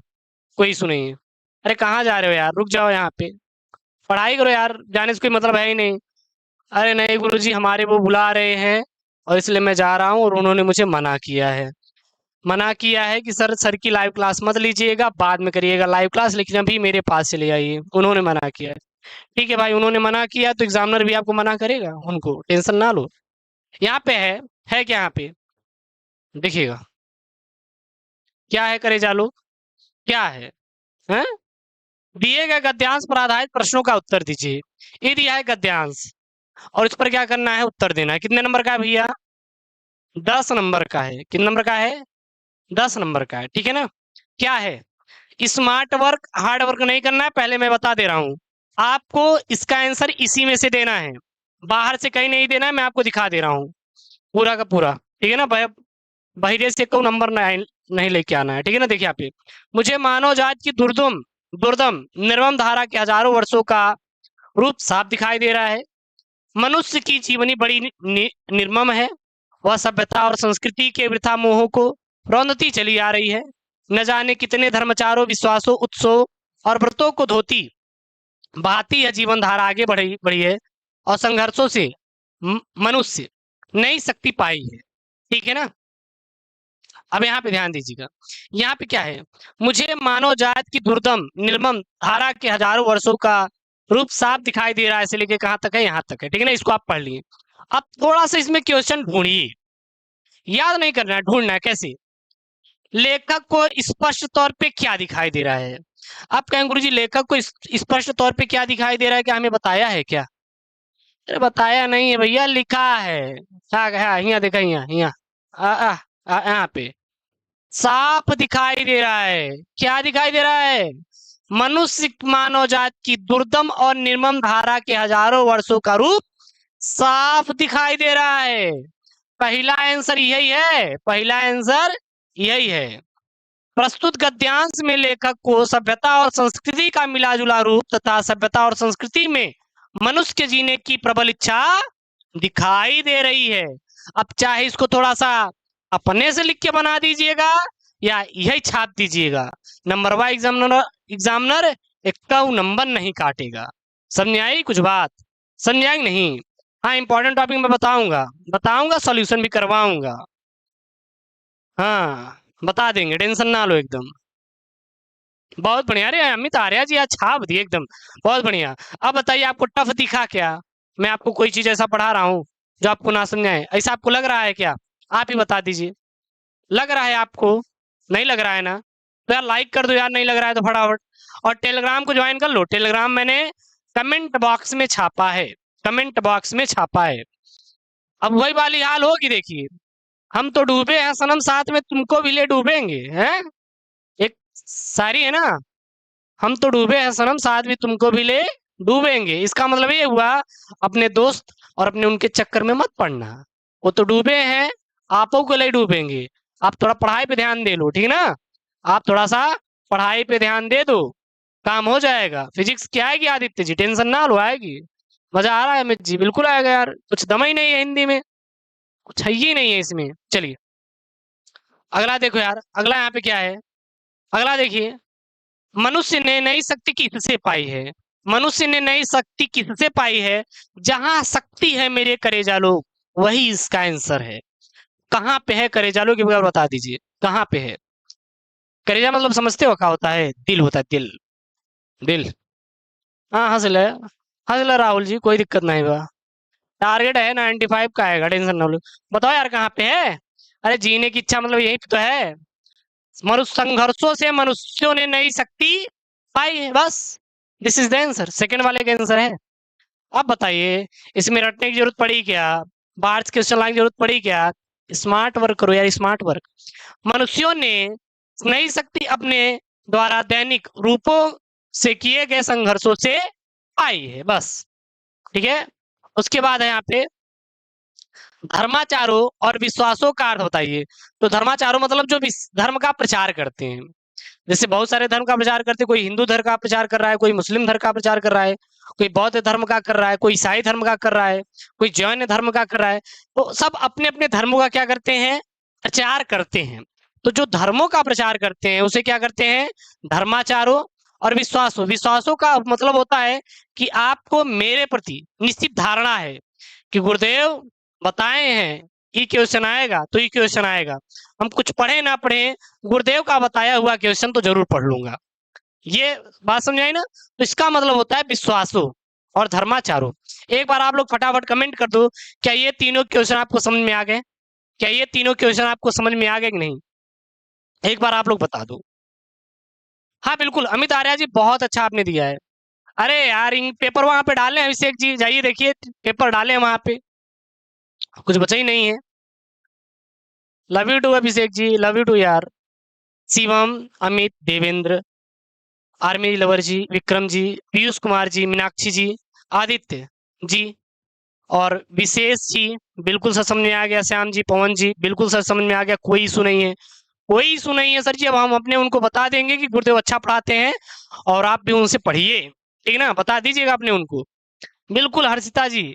कोई इशू नहीं है। अरे कहाँ जा रहे हो यार, रुक जाओ यहाँ पे, पढ़ाई करो यार, जाने से कोई मतलब है ही नहीं। अरे नहीं गुरुजी, हमारे वो बुला रहे हैं और इसलिए मैं जा रहा हूँ, और उन्होंने मुझे मना किया है। मना किया है कि सर की लाइव क्लास मत लीजिएगा, बाद में करिएगा लाइव क्लास, लेकिन अभी मेरे पास चले आइए, उन्होंने मना किया है। ठीक है भाई, उन्होंने मना किया तो एग्जामिनर भी आपको मना करेगा, उनको टेंशन ना लो। यहाँ पे है क्या? यहाँ पे देखिएगा, क्या है करे जालो, क्या है? दिए गए गद्यांश पर आधारित प्रश्नों का उत्तर दीजिए। ये दिया है गद्यांश, और इस पर क्या करना है? उत्तर देना है। कितने नंबर का है भैया? 10 नंबर का है। कितने नंबर का है? 10 नंबर का है, ठीक है ना। क्या है? स्मार्ट वर्क हार्ड वर्क नहीं करना है, पहले मैं बता दे रहा हूं। आपको इसका आंसर इसी में से देना है, बाहर से कहीं नहीं देना है, मैं आपको दिखा दे रहा हूँ पूरा का पूरा, ठीक है ना। बहिरे से कोई नंबर नहीं लेके आना है, ठीक है ना। देखिए आप, मुझे मानव जात की दुर्दम दुर्दम निर्मम धारा के हजारों वर्षों का रूप साफ दिखाई दे रहा है। मनुष्य की जीवनी बड़ी निर्मम है। वह सभ्यता और संस्कृति के वृथा मोहों को रौंदती चली आ रही है। न जाने कितने धर्मचारों, विश्वासों, उत्सवों और व्रतों को धोती बहाती यह जीवन धारा आगे बढ़ी बढ़ी है, और संघर्षों से मनुष्य नई शक्ति पाई है, ठीक है ना। अब यहाँ पे ध्यान दीजिएगा, यहाँ पे क्या है, मुझे मानव जात की दुर्दम निर्मम धारा के हजारों वर्षों का रूप साफ दिखाई दे रहा है, से लेके कहाँ तक है, यहाँ तक है, ठीक है ना, इसको आप पढ़ लिए। अब थोड़ा सा इसमें क्वेश्चन ढूंढिए, याद नहीं करना है, ढूंढना है कैसे, लेखक को स्पष्ट तौर पे क्या दिखाई दे रहा है। आप कहेंगे गुरुजी लेखक को स्पष्ट तौर पे क्या दिखाई दे रहा है, क्या हमें बताया है क्या? अरे बताया नहीं है भैया, लिखा है। यहाँ देखा, यहाँ यहाँ पे साफ दिखाई दे रहा है। क्या दिखाई दे रहा है? मनुष्य मानव जात की दुर्दम और निर्मम धारा के हजारों वर्षों का रूप साफ दिखाई दे रहा है। पहला आंसर यही है, पहला आंसर यही है। प्रस्तुत गद्यांश में लेखक को सभ्यता और संस्कृति का मिलाजुला रूप तथा सभ्यता और संस्कृति में मनुष्य के जीने की प्रबल इच्छा दिखाई दे रही है। अब चाहे इसको थोड़ा सा अपने से लिख के बना दीजिएगा या यही छाप दीजिएगा, नंबर वाइज एग्जामिनर एक नंबर नहीं काटेगा। समझ आई कुछ बात? समझ आई नहीं? हाँ, इंपॉर्टेंट टॉपिक मैं बताऊंगा सॉल्यूशन भी करवाऊंगा। हाँ बता देंगे, टेंशन ना लो एकदम। बहुत बढ़िया, अरे अमित आर्या जी आज छाप दिए एकदम, बहुत बढ़िया। अब बताइए आपको टफ दिखा क्या? मैं आपको कोई चीज ऐसा पढ़ा रहा हूँ जो आपको ना समझाए, ऐसा आपको लग रहा है क्या? आप ही बता दीजिए, लग रहा है आपको? नहीं लग रहा है ना? तो यार लाइक कर दो यार, नहीं लग रहा है तो फटाफट। और टेलीग्राम को ज्वाइन कर लो, टेलीग्राम मैंने कमेंट बॉक्स में छापा है, कमेंट बॉक्स में छापा है। अब वही वाली हाल होगी, देखिए हम तो डूबे हैं सनम, साथ में तुमको भी ले डूबेंगे, हैं? एक सारी है ना, हम तो डूबे हैं सनम साथ भी तुमको भी ले डूबेंगे। इसका मतलब ये हुआ अपने दोस्त और अपने उनके चक्कर में मत पड़ना, वो तो डूबे हैं, आपो को ले डूबेंगे। आप थोड़ा पढ़ाई पे ध्यान दे लो, ठीक है ना? आप थोड़ा सा पढ़ाई पे ध्यान दे दो, काम हो जाएगा। फिजिक्स क्या आएगी आदित्य जी, टेंशन ना लो, आएगी। मजा आ रहा है अमित जी? बिल्कुल आएगा यार, कुछ दम ही नहीं है हिंदी में, कुछ है ही नहीं है इसमें। चलिए अगला देखो यार, अगला यहाँ पे क्या है, अगला देखिए, मनुष्य ने नई शक्ति किससे पाई है? मनुष्य ने नई शक्ति किससे पाई है? जहां शक्ति है मेरे करेजा लोग, वही इसका आंसर है। कहाँ पे है करेजा लोग, एक बार बता दीजिए कहाँ पे है? करेजा मतलब समझते हो क्या होता है? दिल होता है, दिल, दिल। हाँ हंस ले राहुल जी, कोई दिक्कत नहीं बा। टारगेट है 95 का आएगा, टेंशन ना लो। बताओ यार कहाँ पे है? अरे जीने की इच्छा मतलब यही तो है, मनुष्य संघर्षों से मनुष्यों ने नई शक्ति पाई है, बस। This is the answer, second वाले का आंसर है। अब बताइए इसमें रटने की जरूरत पड़ी क्या? बाहर से क्वेश्चन लाने की जरूरत पड़ी क्या? स्मार्ट वर्क करो यार, स्मार्ट वर्क। मनुष्यों ने नई शक्ति अपने द्वारा दैनिक रूपों से किए गए संघर्षों से पाई है, बस। ठीक है, उसके बाद है यहाँ पे धर्माचारों और विश्वासों का अर्थ बताइए। तो धर्माचारों मतलब जो धर्म का प्रचार करते हैं, जैसे बहुत सारे धर्म का प्रचार करते हैं, कोई हिंदू धर्म का प्रचार कर रहा है, कोई मुस्लिम धर्म का प्रचार कर रहा है, कोई बौद्ध धर्म का कर रहा है, कोई ईसाई धर्म का कर रहा है, कोई जैन धर्म का कर रहा है। तो सब अपने अपने धर्मों का क्या करते हैं? प्रचार करते हैं। तो जो धर्मों का प्रचार करते हैं उसे क्या करते हैं? धर्माचारों और विश्वासों। विश्वासों का मतलब होता है कि आपको मेरे प्रति निश्चित धारणा है कि गुरुदेव बताए हैं ये क्वेश्चन आएगा तो ये क्वेश्चन आएगा, हम कुछ पढ़े ना पढ़े, गुरुदेव का बताया हुआ क्वेश्चन तो जरूर पढ़ लूंगा। ये बात समझ आई ना? तो इसका मतलब होता है विश्वासों और धर्माचारों। एक बार आप लोग फटाफट कमेंट कर दो, क्या ये तीनों क्वेश्चन आपको समझ में आ गए? क्या ये तीनों क्वेश्चन आपको समझ में आ गए कि नहीं? एक बार आप लोग बता दो। हाँ बिल्कुल अमित आर्या जी, बहुत अच्छा आपने दिया है। अरे यार इन पेपर वहां पे डाले हैं, अभिषेक जी जाइए देखिए, पेपर डाले हैं वहां पे, कुछ बचा ही नहीं है। Love you too Abhishek ji, love you too यार। शिवम, अमित, देवेंद्र, आर्मी लवर जी, विक्रम जी, पीयूष कुमार जी, मीनाक्षी जी, आदित्य जी और विशेष जी, बिल्कुल सर समझ में आ गया। श्याम जी, पवन जी, बिल्कुल सर समझ में आ गया, कोई इशू नहीं है, कोई इशू नहीं है सर जी। अब हम अपने उनको बता देंगे कि गुरुदेव अच्छा पढ़ाते हैं और आप भी उनसे पढ़िए, ठीक है ना? बता दीजिएगा अपने उनको, बिल्कुल। हर्षिता जी,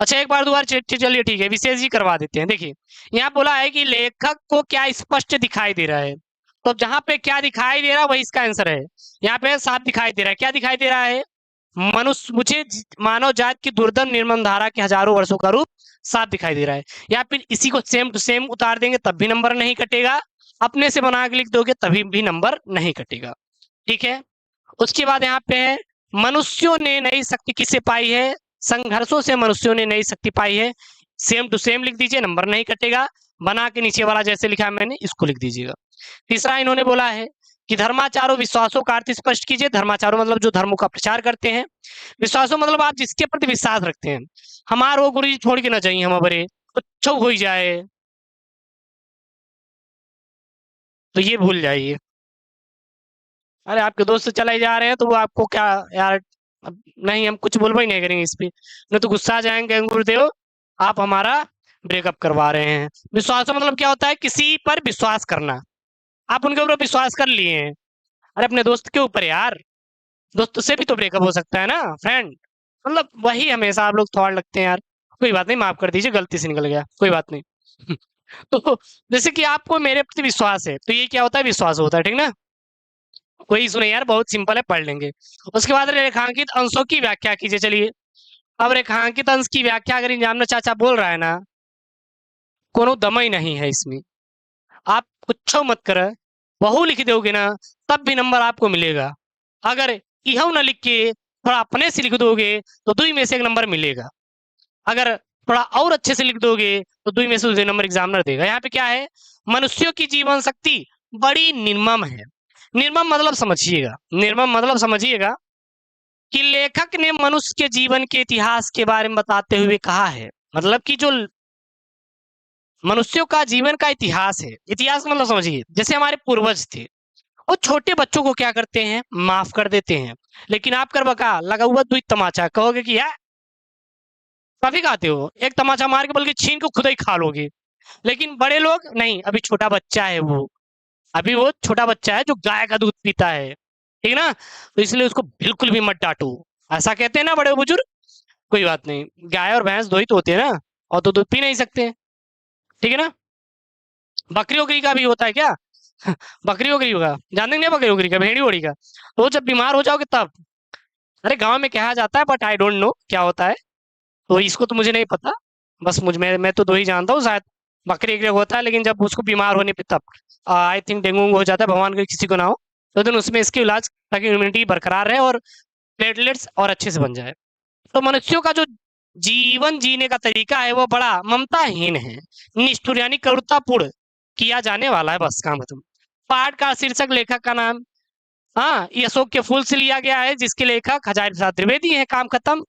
अच्छा एक बार दो बार चलिए ठीक है, विशेष जी करवा देते हैं। देखिए यहाँ बोला है कि लेखक को क्या स्पष्ट दिखाई दे रहा है, तो जहां पे क्या दिखाई दे रहा है वही इसका आंसर है। यहाँ पे साफ दिखाई दे रहा है, क्या दिखाई दे रहा है? मनुष्य मुझे मानव जात की दुर्दम निर्मम धारा के हजारों वर्षों का रूप साफ दिखाई दे रहा है। या फिर इसी को सेम टू सेम उतार देंगे तब भी नंबर नहीं कटेगा, अपने से बना के लिख दोगे तभी भी नंबर नहीं कटेगा। ठीक है, उसके बाद यहाँ पे है मनुष्यों ने नई शक्ति किससे पाई है, संघर्षों से मनुष्यों ने नई शक्ति पाई है। सेम टू सेम लिख दीजिए, नंबर नहीं कटेगा, बना के नीचे वाला जैसे लिखा है मैंने इसको लिख दीजिएगा। तीसरा इन्होंने बोला है कि धर्माचारों विश्वासों का अर्थ स्पष्ट कीजिए। धर्माचारों मतलब जो धर्मों का प्रचार करते हैं, विश्वासों मतलब आप जिसके प्रति विश्वास रखते हैं। हमार वो गुरु जी छोड़ के ना चाहिए हम बरे कुछ हो जाए तो ये भूल जाइए। अरे आपके दोस्त चले जा रहे हैं तो वो आपको क्या यार, अब नहीं हम कुछ बोलबा ही नहीं करेंगे इस पे, नहीं तो गुस्सा आ जाएंगे गुरुदेव आप हमारा ब्रेकअप करवा रहे हैं। विश्वास मतलब क्या होता है, किसी पर विश्वास करना, आप उनके ऊपर विश्वास कर लिए हैं। अरे अपने दोस्त के ऊपर यार, दोस्त से भी तो ब्रेकअप हो सकता है ना फ्रेंड, मतलब वही हमेशा आप लोग थॉट लगते हैं यार। कोई बात नहीं, माफ कर दीजिए, गलती से निकल गया, कोई बात नहीं। तो जैसे कि आपको मेरे प्रति विश्वास है तो ये क्या होता है, विश्वास होता है, ठीक ना। कोई इशू नहीं यार, बहुत सिंपल है, पढ़ लेंगे। उसके बाद रेखांकित अंशों की व्याख्या कीजिए। चलिए, अब रेखांकित अंश की व्याख्या अगर इंजामना चाचा बोल रहा है ना, कोनो दम ही नहीं है इसमें, आप कुछ मत कर, बहु लिख दोगे ना तब भी नंबर आपको मिलेगा। अगर इहो ना लिख के थोड़ा अपने से लिख दोगे तो दुई में से एक नंबर मिलेगा। अगर थोड़ा और अच्छे से लिख दोगे तो दुई में से दो नंबर एग्जामिनर देगा। यहाँ पे क्या है, मनुष्यों की जीवन शक्ति बड़ी निर्मम है। निर्मम मतलब समझिएगा, निर्मम मतलब समझिएगा कि लेखक ने मनुष्य के जीवन के इतिहास के बारे में बताते हुए कहा है, मतलब कि जो मनुष्यों का जीवन का इतिहास है, इतिहास मतलब समझिए जैसे हमारे पूर्वज थे, वो छोटे बच्चों को क्या करते हैं, माफ कर देते हैं। लेकिन आप कर बका लगा हुआ दुई तमाचा कहोगे कि यार काफी खाते हो, एक तमाचा मार के बल्कि छीन के खुद ही खा लोगे। लेकिन बड़े लोग नहीं, अभी छोटा बच्चा है वो, अभी वो छोटा बच्चा है जो गाय का दूध पीता है, ठीक ना, तो इसलिए उसको बिल्कुल भी मत डांटो। ऐसा कहते हैं ना बड़े बुजुर्ग, कोई बात नहीं, गाय और भैंस दो ही तो होते हैं ना, और तो दूध पी नहीं सकते, ठीक है ना। बकरी वकरी का भी होता है क्या? बकरी वकरी होगा, जानते नहीं बकरी वकरी का, भेड़ी वोड़ी का, तो जब बीमार हो जाओगे तब। अरे गांव में कहा जाता है बट आई डोंट नो क्या होता है, तो इसको तो मुझे नहीं पता। बस मैं तो दो ही जानता हूँ, शायद बकरी एक होता है, लेकिन जब उसको बीमार होने पे तब आई थिंक डेंगू हो जाता है, भगवान को किसी को ना हो, तो दिन उसमें इसके इलाज ताकि इम्यूनिटी बरकरार रहे और प्लेटलेट्स और अच्छे से बन जाए। तो मनुष्यों का जो जीवन जीने का तरीका है वो बड़ा ममताहीन है, निष्ठुर यानी क्रूरतापूर्ण किया जाने वाला है, बस काम खत्म। पाठ का शीर्षक लेखक का नाम, हाँ ये अशोक के फूल से लिया गया है जिसके लेखक हजारी प्रसाद द्विवेदी है, काम खत्म।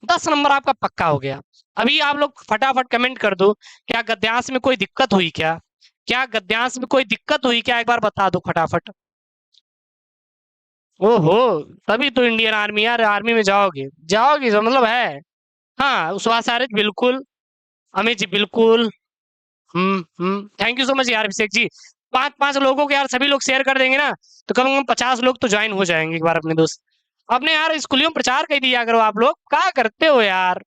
10 नंबर आपका पक्का हो गया। अभी आप लोग फटाफट कमेंट कर दो, क्या गद्यांश में कोई दिक्कत हुई क्या, क्या गद्यांश में कोई दिक्कत हुई क्या, एक बार बता दो फटाफट। ओहो, तभी तो इंडियन आर्मी यार, आर्मी में जाओगे जाओगे जो मतलब है। हाँ उस आर्य बिल्कुल, अमित जी बिल्कुल। थैंक यू सो मच यार अभिषेक जी। 5-5 लोगों को यार सभी लोग शेयर कर देंगे ना तो कम से कम 50 लोग तो ज्वाइन हो जाएंगे एक बार अपने दोस्त। अपने यार स्कूलियों में प्रचार कर दिया करो, आप लोग क्या करते हो यार,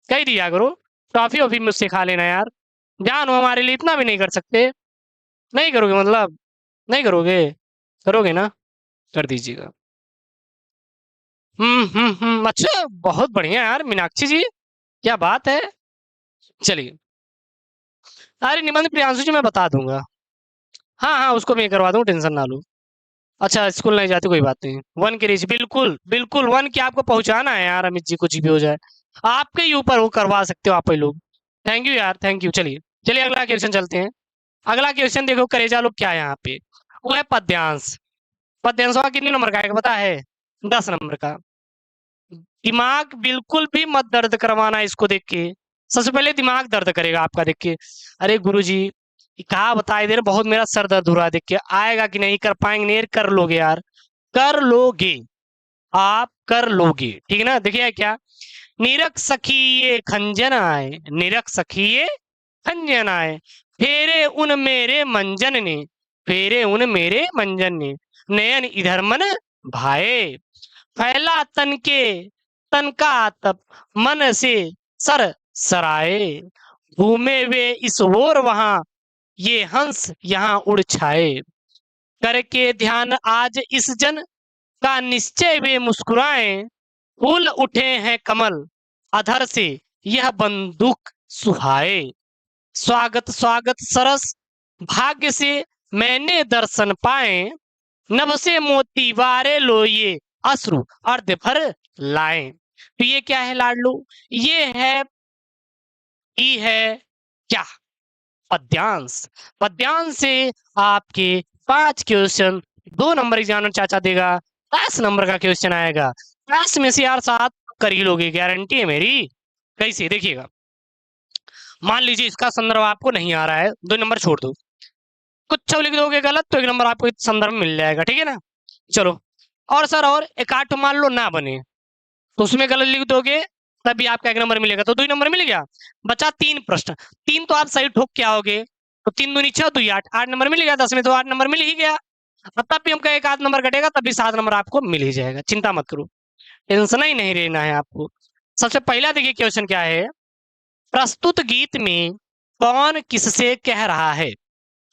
कह दिया करो। टॉफी वॉफी मुझसे खा लेना यार, जान हो हमारे लिए इतना भी नहीं कर सकते। नहीं करोगे मतलब, नहीं करोगे, करोगे ना, कर दीजिएगा। अच्छा बहुत बढ़िया यार मीनाक्षी जी, क्या बात है। चलिए, अरे निबंध प्रियांशु जी मैं बता दूंगा, हाँ हाँ उसको मैं करवा दूंगा, टेंशन ना लो। अच्छा स्कूल नहीं जाते कोई बात नहीं, 1 की रीच बिल्कुल बिल्कुल, 1 की आपको पहुंचाना है यार, अमित जी कुछ भी हो जाए आपके ही ऊपर वो करवा सकते हो आप ही लोग। थैंक यू यार, थैंक यू। चलिए चलिए अगला क्वेश्चन चलते हैं। अगला क्वेश्चन देखो करेजा लोग क्या है यहाँ पे, वो है पद्यांश। पद्यांश का कितने नंबर का है पता है, 10 नंबर का। दिमाग बिल्कुल भी मत दर्द करवाना इसको देख के, सबसे पहले दिमाग दर्द करेगा आपका देख के। अरे गुरुजी कहा बताए दे रहे, बहुत मेरा सर दर्द हो रहा है देख के, आएगा कि नहीं कर पाएंगे, नहीं कर लोगे यार, कर लोगे, आप कर लोगे, ठीक है ना। देखिए क्या, निरख सखिए खंजन आए, निरख सखिए खंजन आए, फेरे उन मेरे मंजन ने, फेरे उन मेरे मंजन ने, नयन इधर मन भाए, फैला तन का आतप, मन से सर सराए, घूमे वे इस ओर वहां, ये हंस यहाँ उड़ छाए, करके ध्यान आज इस जन का निश्चय वे मुस्कुराए, फूल उठे हैं कमल अधर से यह बंदूक सुहाए, स्वागत स्वागत सरस भाग्य से मैंने दर्शन पाए, नभ से मोती वारे लो ये अश्रु अर्ध भर लाए। तो ये क्या है लाडलो? ये है ई है क्या? पद्यांश। पद्यांश से आपके 5 क्वेश्चन 2 नंबर एग्जामिनर चाचा देगा, 10 नंबर का क्वेश्चन आएगा। 10 में से यार 7 कर ही लोगे, गारंटी है मेरी। कैसे देखिएगा, मान लीजिए इसका संदर्भ आपको नहीं आ रहा है, 2 नंबर छोड़ दो, कुछ लिख दोगे गलत तो 1 नंबर आपको संदर्भ मिल जाएगा, ठीक है ना। चलो, और सर और एक आठ मान लो ना बने तो उसमें गलत लिख दोगे तब भी आपका 1 नंबर मिलेगा, तो 2 नंबर मिल गया। बचा 3 प्रश्न, 3 तो आप सही ठोक के आओगे, तो 3 दूनी 6 2 8, 8 नंबर मिल गया। 10 में तो 8 नंबर मिल ही गया। अब तब भी हमका 1 आध नंबर कटेगा, तब भी 7 नंबर आपको मिल ही जाएगा, चिंता मत करो, टेंशन ही नहीं रहना है आपको। सबसे पहला देखिए क्वेश्चन क्या है, प्रस्तुत गीत में कौन किससे कह रहा है?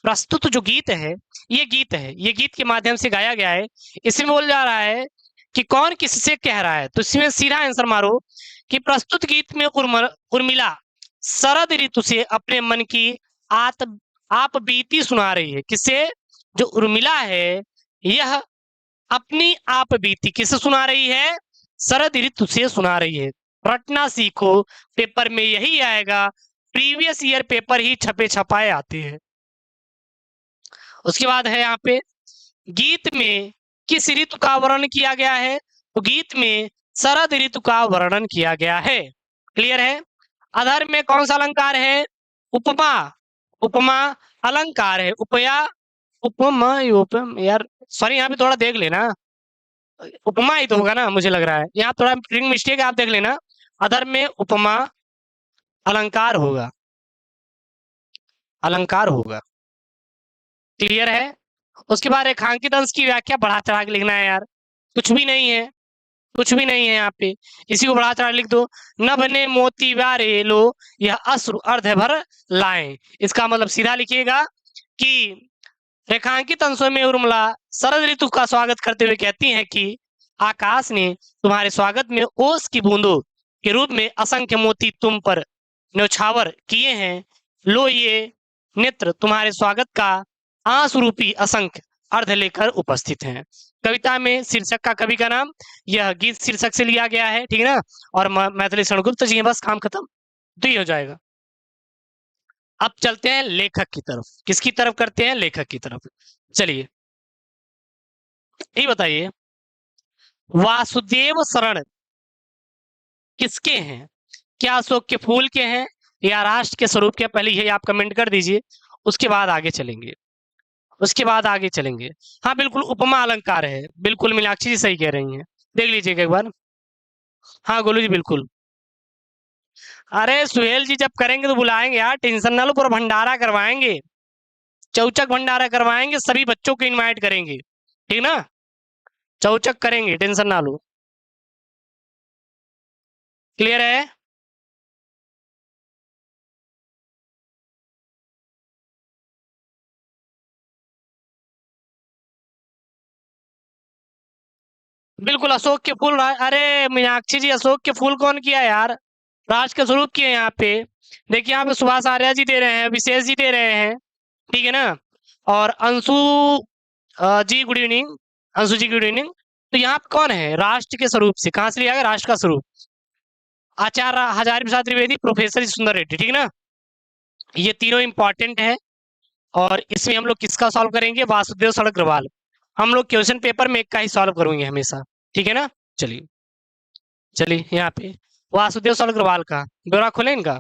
प्रस्तुत जो गीत है, ये गीत है, ये गीत के माध्यम से गाया गया है। इसमें बोल जा रहा है कि कौन किससे कह रहा है, तो इसमें सीधा आंसर मारो कि प्रस्तुत गीत में उर्मिला शरद ऋतु से अपने मन की आप बीती सुना रही है। किससे? जो उर्मिला है यह अपनी आप बीती किससे सुना रही है? शरद ऋतु से सुना रही है। रटना सीखो, पेपर में यही आएगा, प्रीवियस ईयर पेपर ही छपे छपाए आते हैं। उसके बाद है यहाँ पे, गीत में किस ऋतु का वर्णन किया गया है? तो गीत में शरद ऋतु का वर्णन किया गया है। क्लियर है? अधर में कौन सा अलंकार है? उपमा। उपमा अलंकार है। उपया उपमा यार सॉरी, यहाँ पे थोड़ा देख लेना, उपमा ही तो होगा ना, मुझे लग रहा है यहाँ थोड़ा प्रिंटिंग मिस्टेक है, आप देख लेना। अधर में उपमा अलंकार होगा, अलंकार होगा। क्लियर है? उसके बाद रेखांकित अंश की व्याख्या बढ़ा चढ़ा के लिखना है यार, कुछ भी नहीं है, कुछ भी नहीं है यहाँ पे, इसी को बढ़ा चढ़ा लिख दो। नभ ने मोती वारे लो यह अश्रु अर्ध भर लाए। इसका मतलब सीधा लिखिएगा कि रेखांकित अंशों में उर्मिला शरद ऋतु का स्वागत करते हुए कहती हैं कि आकाश ने तुम्हारे स्वागत में ओस की बूंदों के रूप में असंख्य मोती तुम पर न्यौछावर किए हैं, लो ये नेत्र तुम्हारे स्वागत का आंसू रूपी असंख्य अर्ध लेकर उपस्थित हैं। कविता में शीर्षक का कवि का नाम, यह गीत शीर्षक से लिया गया है, ठीक है ना। और मैथिली शरणगुप्त जी हैं, बस काम खत्म, तो ये हो जाएगा। अब चलते हैं लेखक की तरफ। किसकी तरफ करते हैं? लेखक की तरफ। चलिए ये बताइए, वासुदेव शरण किसके हैं? क्या अशोक के फूल के हैं या राष्ट्र के स्वरूप के? पहले यही आप कमेंट कर दीजिए, उसके बाद आगे चलेंगे, उसके बाद आगे चलेंगे। हाँ बिल्कुल, उपमा अलंकार है, बिल्कुल मीनाक्षी जी सही कह रही हैं, देख लीजिएगा एक बार। हाँ गोलू जी बिल्कुल। अरे सुहेल जी जब करेंगे तो बुलाएंगे यार, टेंशन ना लो, पूरा भंडारा करवाएंगे, चौचक भंडारा करवाएंगे, सभी बच्चों को इनवाइट करेंगे, ठीक ना, चौचक करेंगे, टेंशन ना लो। क्लियर है? बिल्कुल अशोक के फूल। अरे मीनाक्षी जी, अशोक के फूल कौन किया यार? राज के स्वरूप किए यहाँ पे। देखिए यहाँ पे सुभाष आर्या जी दे रहे हैं, विशेष जी दे रहे हैं, ठीक है ना। और अंशु जी गुड इवनिंग, अंशु जी गुड इवनिंग। तो यहाँ पे कौन है राष्ट्र के स्वरूप से? कहाँ से लिया गया राष्ट्र का स्वरूप? आचार्य हजारी प्रसाद त्रिवेदी, प्रोफेसर सुंदर रेड्डी, ठीक है ना। ये तीनों इंपॉर्टेंट है। और इसमें हम लोग किसका सॉल्व करेंगे? वासुदेव शरण अग्रवाल। हम लोग क्वेश्चन पेपर में एक का ही सॉल्व करेंगे हमेशा, ठीक है ना। चलिए चलिए यहाँ पे वासुदेव शरण अग्रवाल का ब्यौरा खोले इनका।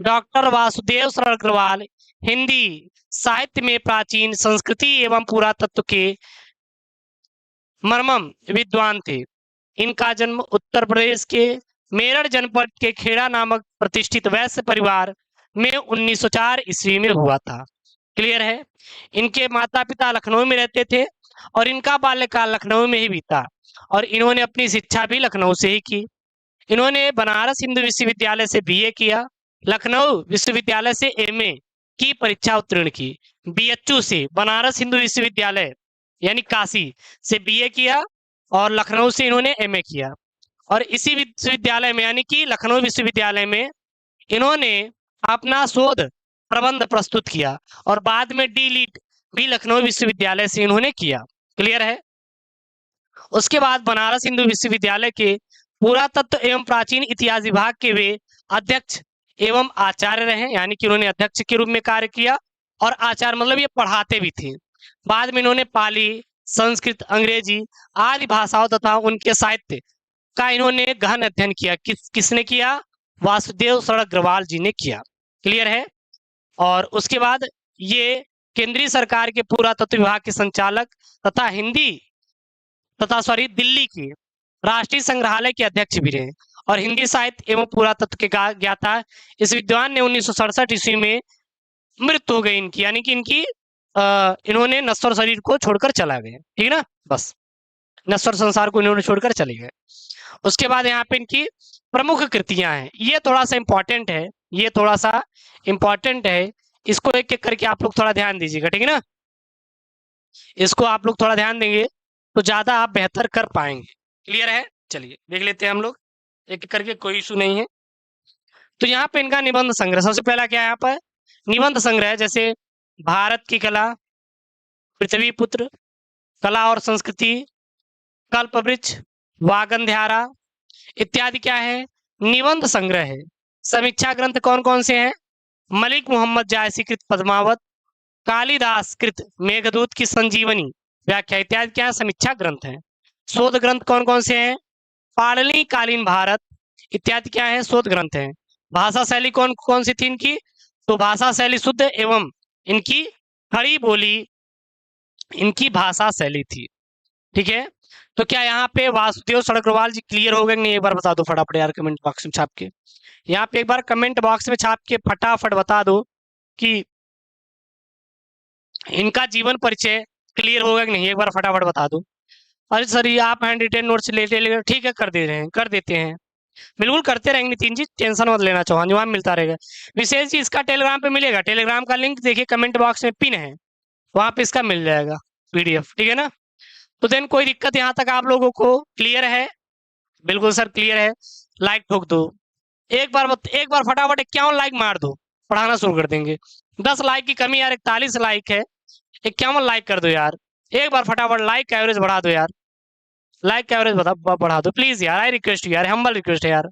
डॉक्टर वासुदेव शरण अग्रवाल हिंदी साहित्य में प्राचीन संस्कृति एवं पुरातत्व के मर्मम विद्वान थे। इनका जन्म उत्तर प्रदेश के मेरठ जनपद के खेड़ा नामक प्रतिष्ठित वैश्य परिवार में 1904 ईस्वी में हुआ था। क्लियर है? इनके माता पिता लखनऊ में रहते थे और इनका बाल्यकाल लखनऊ में ही बीता, और इन्होंने अपनी शिक्षा भी लखनऊ से ही की। इन्होंने बनारस हिंदू विश्वविद्यालय से बीए किया, लखनऊ विश्वविद्यालय से एमए की परीक्षा उत्तीर्ण की, बीएचयू से बनारस हिंदू विश्वविद्यालय यानी काशी से बीए किया, और लखनऊ से इन्होंने एमए किया। और इसी विश्वविद्यालय में यानी कि लखनऊ विश्वविद्यालय में इन्होंने अपना शोध प्रबंध प्रस्तुत किया और बाद में डी.लिट भी लखनऊ विश्वविद्यालय से इन्होंने किया। क्लियर है। उसके बाद बनारस हिंदू विश्वविद्यालय के पुरातत्व एवं प्राचीन इतिहास विभाग के वे अध्यक्ष एवं आचार्य रहे, यानी कि उन्होंने अध्यक्ष के रूप में कार्य किया और आचार्य मतलब ये पढ़ाते भी थे। बाद में इन्होंने पाली, संस्कृत, अंग्रेजी आदि भाषाओं तथा उनके साहित्य का इन्होंने गहन अध्ययन किया। किसने किया? वासुदेव शरण अग्रवाल जी ने किया। क्लियर है। और उसके बाद ये केंद्रीय सरकार के पुरातत्व विभाग के संचालक तथा दिल्ली के राष्ट्रीय संग्रहालय के अध्यक्ष भी रहे और हिंदी साहित्य एवं पुरातत्व के ज्ञाता। इस विद्वान ने 1967 ईस्वी में मृत्यु हो गई इनकी, यानी कि इन्होंने नश्वर शरीर को छोड़कर चला गए। ठीक ना, बस नश्वर संसार को इन्होंने छोड़कर चले गए। उसके बाद यहाँ पे इनकी प्रमुख कृतियां हैं, ये थोड़ा सा इंपॉर्टेंट है, इसको एक एक करके आप लोग थोड़ा ध्यान दीजिएगा। ठीक है ना, इसको आप लोग थोड़ा ध्यान देंगे तो ज्यादा आप बेहतर कर पाएंगे। क्लियर है। चलिए देख लेते हैं हम लोग एक एक करके, कोई इशू नहीं है। तो यहाँ पे इनका निबंध संग्रह, सबसे पहला क्या है यहाँ पर निबंध संग्रह, जैसे भारत की कला, पृथ्वी पुत्र, कला और संस्कृति, कल्पवृक्ष, वागंध्यारा इत्यादि क्या है? निबंध संग्रह है। समीक्षा ग्रंथ कौन कौन से हैं? मलिक मोहम्मद जायसी कृत पद्मावत, कालिदास कृत मेघदूत की संजीवनी व्याख्या इत्यादि क्या है? समीक्षा ग्रंथ है। शोध ग्रंथ कौन कौन से हैं? पाड़ली कालीन भारत इत्यादि क्या है? शोध ग्रंथ है। भाषा शैली कौन कौन सी थी इनकी? तो भाषा शैली शुद्ध एवं इनकी खड़ी बोली इनकी भाषा शैली थी। ठीक है। तो क्या यहाँ पे वासुदेव शरण अग्रवाल जी क्लियर हो गए नहीं? एक बार बता दो फटाफट यार, कमेंट बॉक्स में छाप के। यहाँ पे एक बार कमेंट बॉक्स में छाप के फटाफट बता दो कि इनका जीवन परिचय क्लियर होगा कि नहीं, एक बार फटाफट बता दो। अरे सर ये आप हैंड रिटेन नोट्स लेते, ठीक है कर देते हैं, बिल्कुल करते रहेंगे नितिन जी, टेंशन मत लेना। चौहान जी वहाँ मिलता रहेगा। विशेष जी इसका टेलीग्राम पे मिलेगा, टेलीग्राम का लिंक देखिए कमेंट बॉक्स में पिन है, वहां पे इसका मिल जाएगा PDF। ठीक है ना। तो देन कोई दिक्कत यहाँ तक आप लोगों को क्लियर है? बिल्कुल सर क्लियर है। लाइक ठोक दो एक बार फटाफट 51 लाइक मार दो, पढ़ाना शुरू कर देंगे। 10 लाइक की कमी यार, 41 लाइक है, 51 लाइक कर दो यार। एक बार फटाफट लाइक का एवरेज बढ़ा दो यार, लाइक का एवरेज बढ़ा दो प्लीज यार, आई रिक्वेस्ट यार, हम्बल रिक्वेस्ट है यार।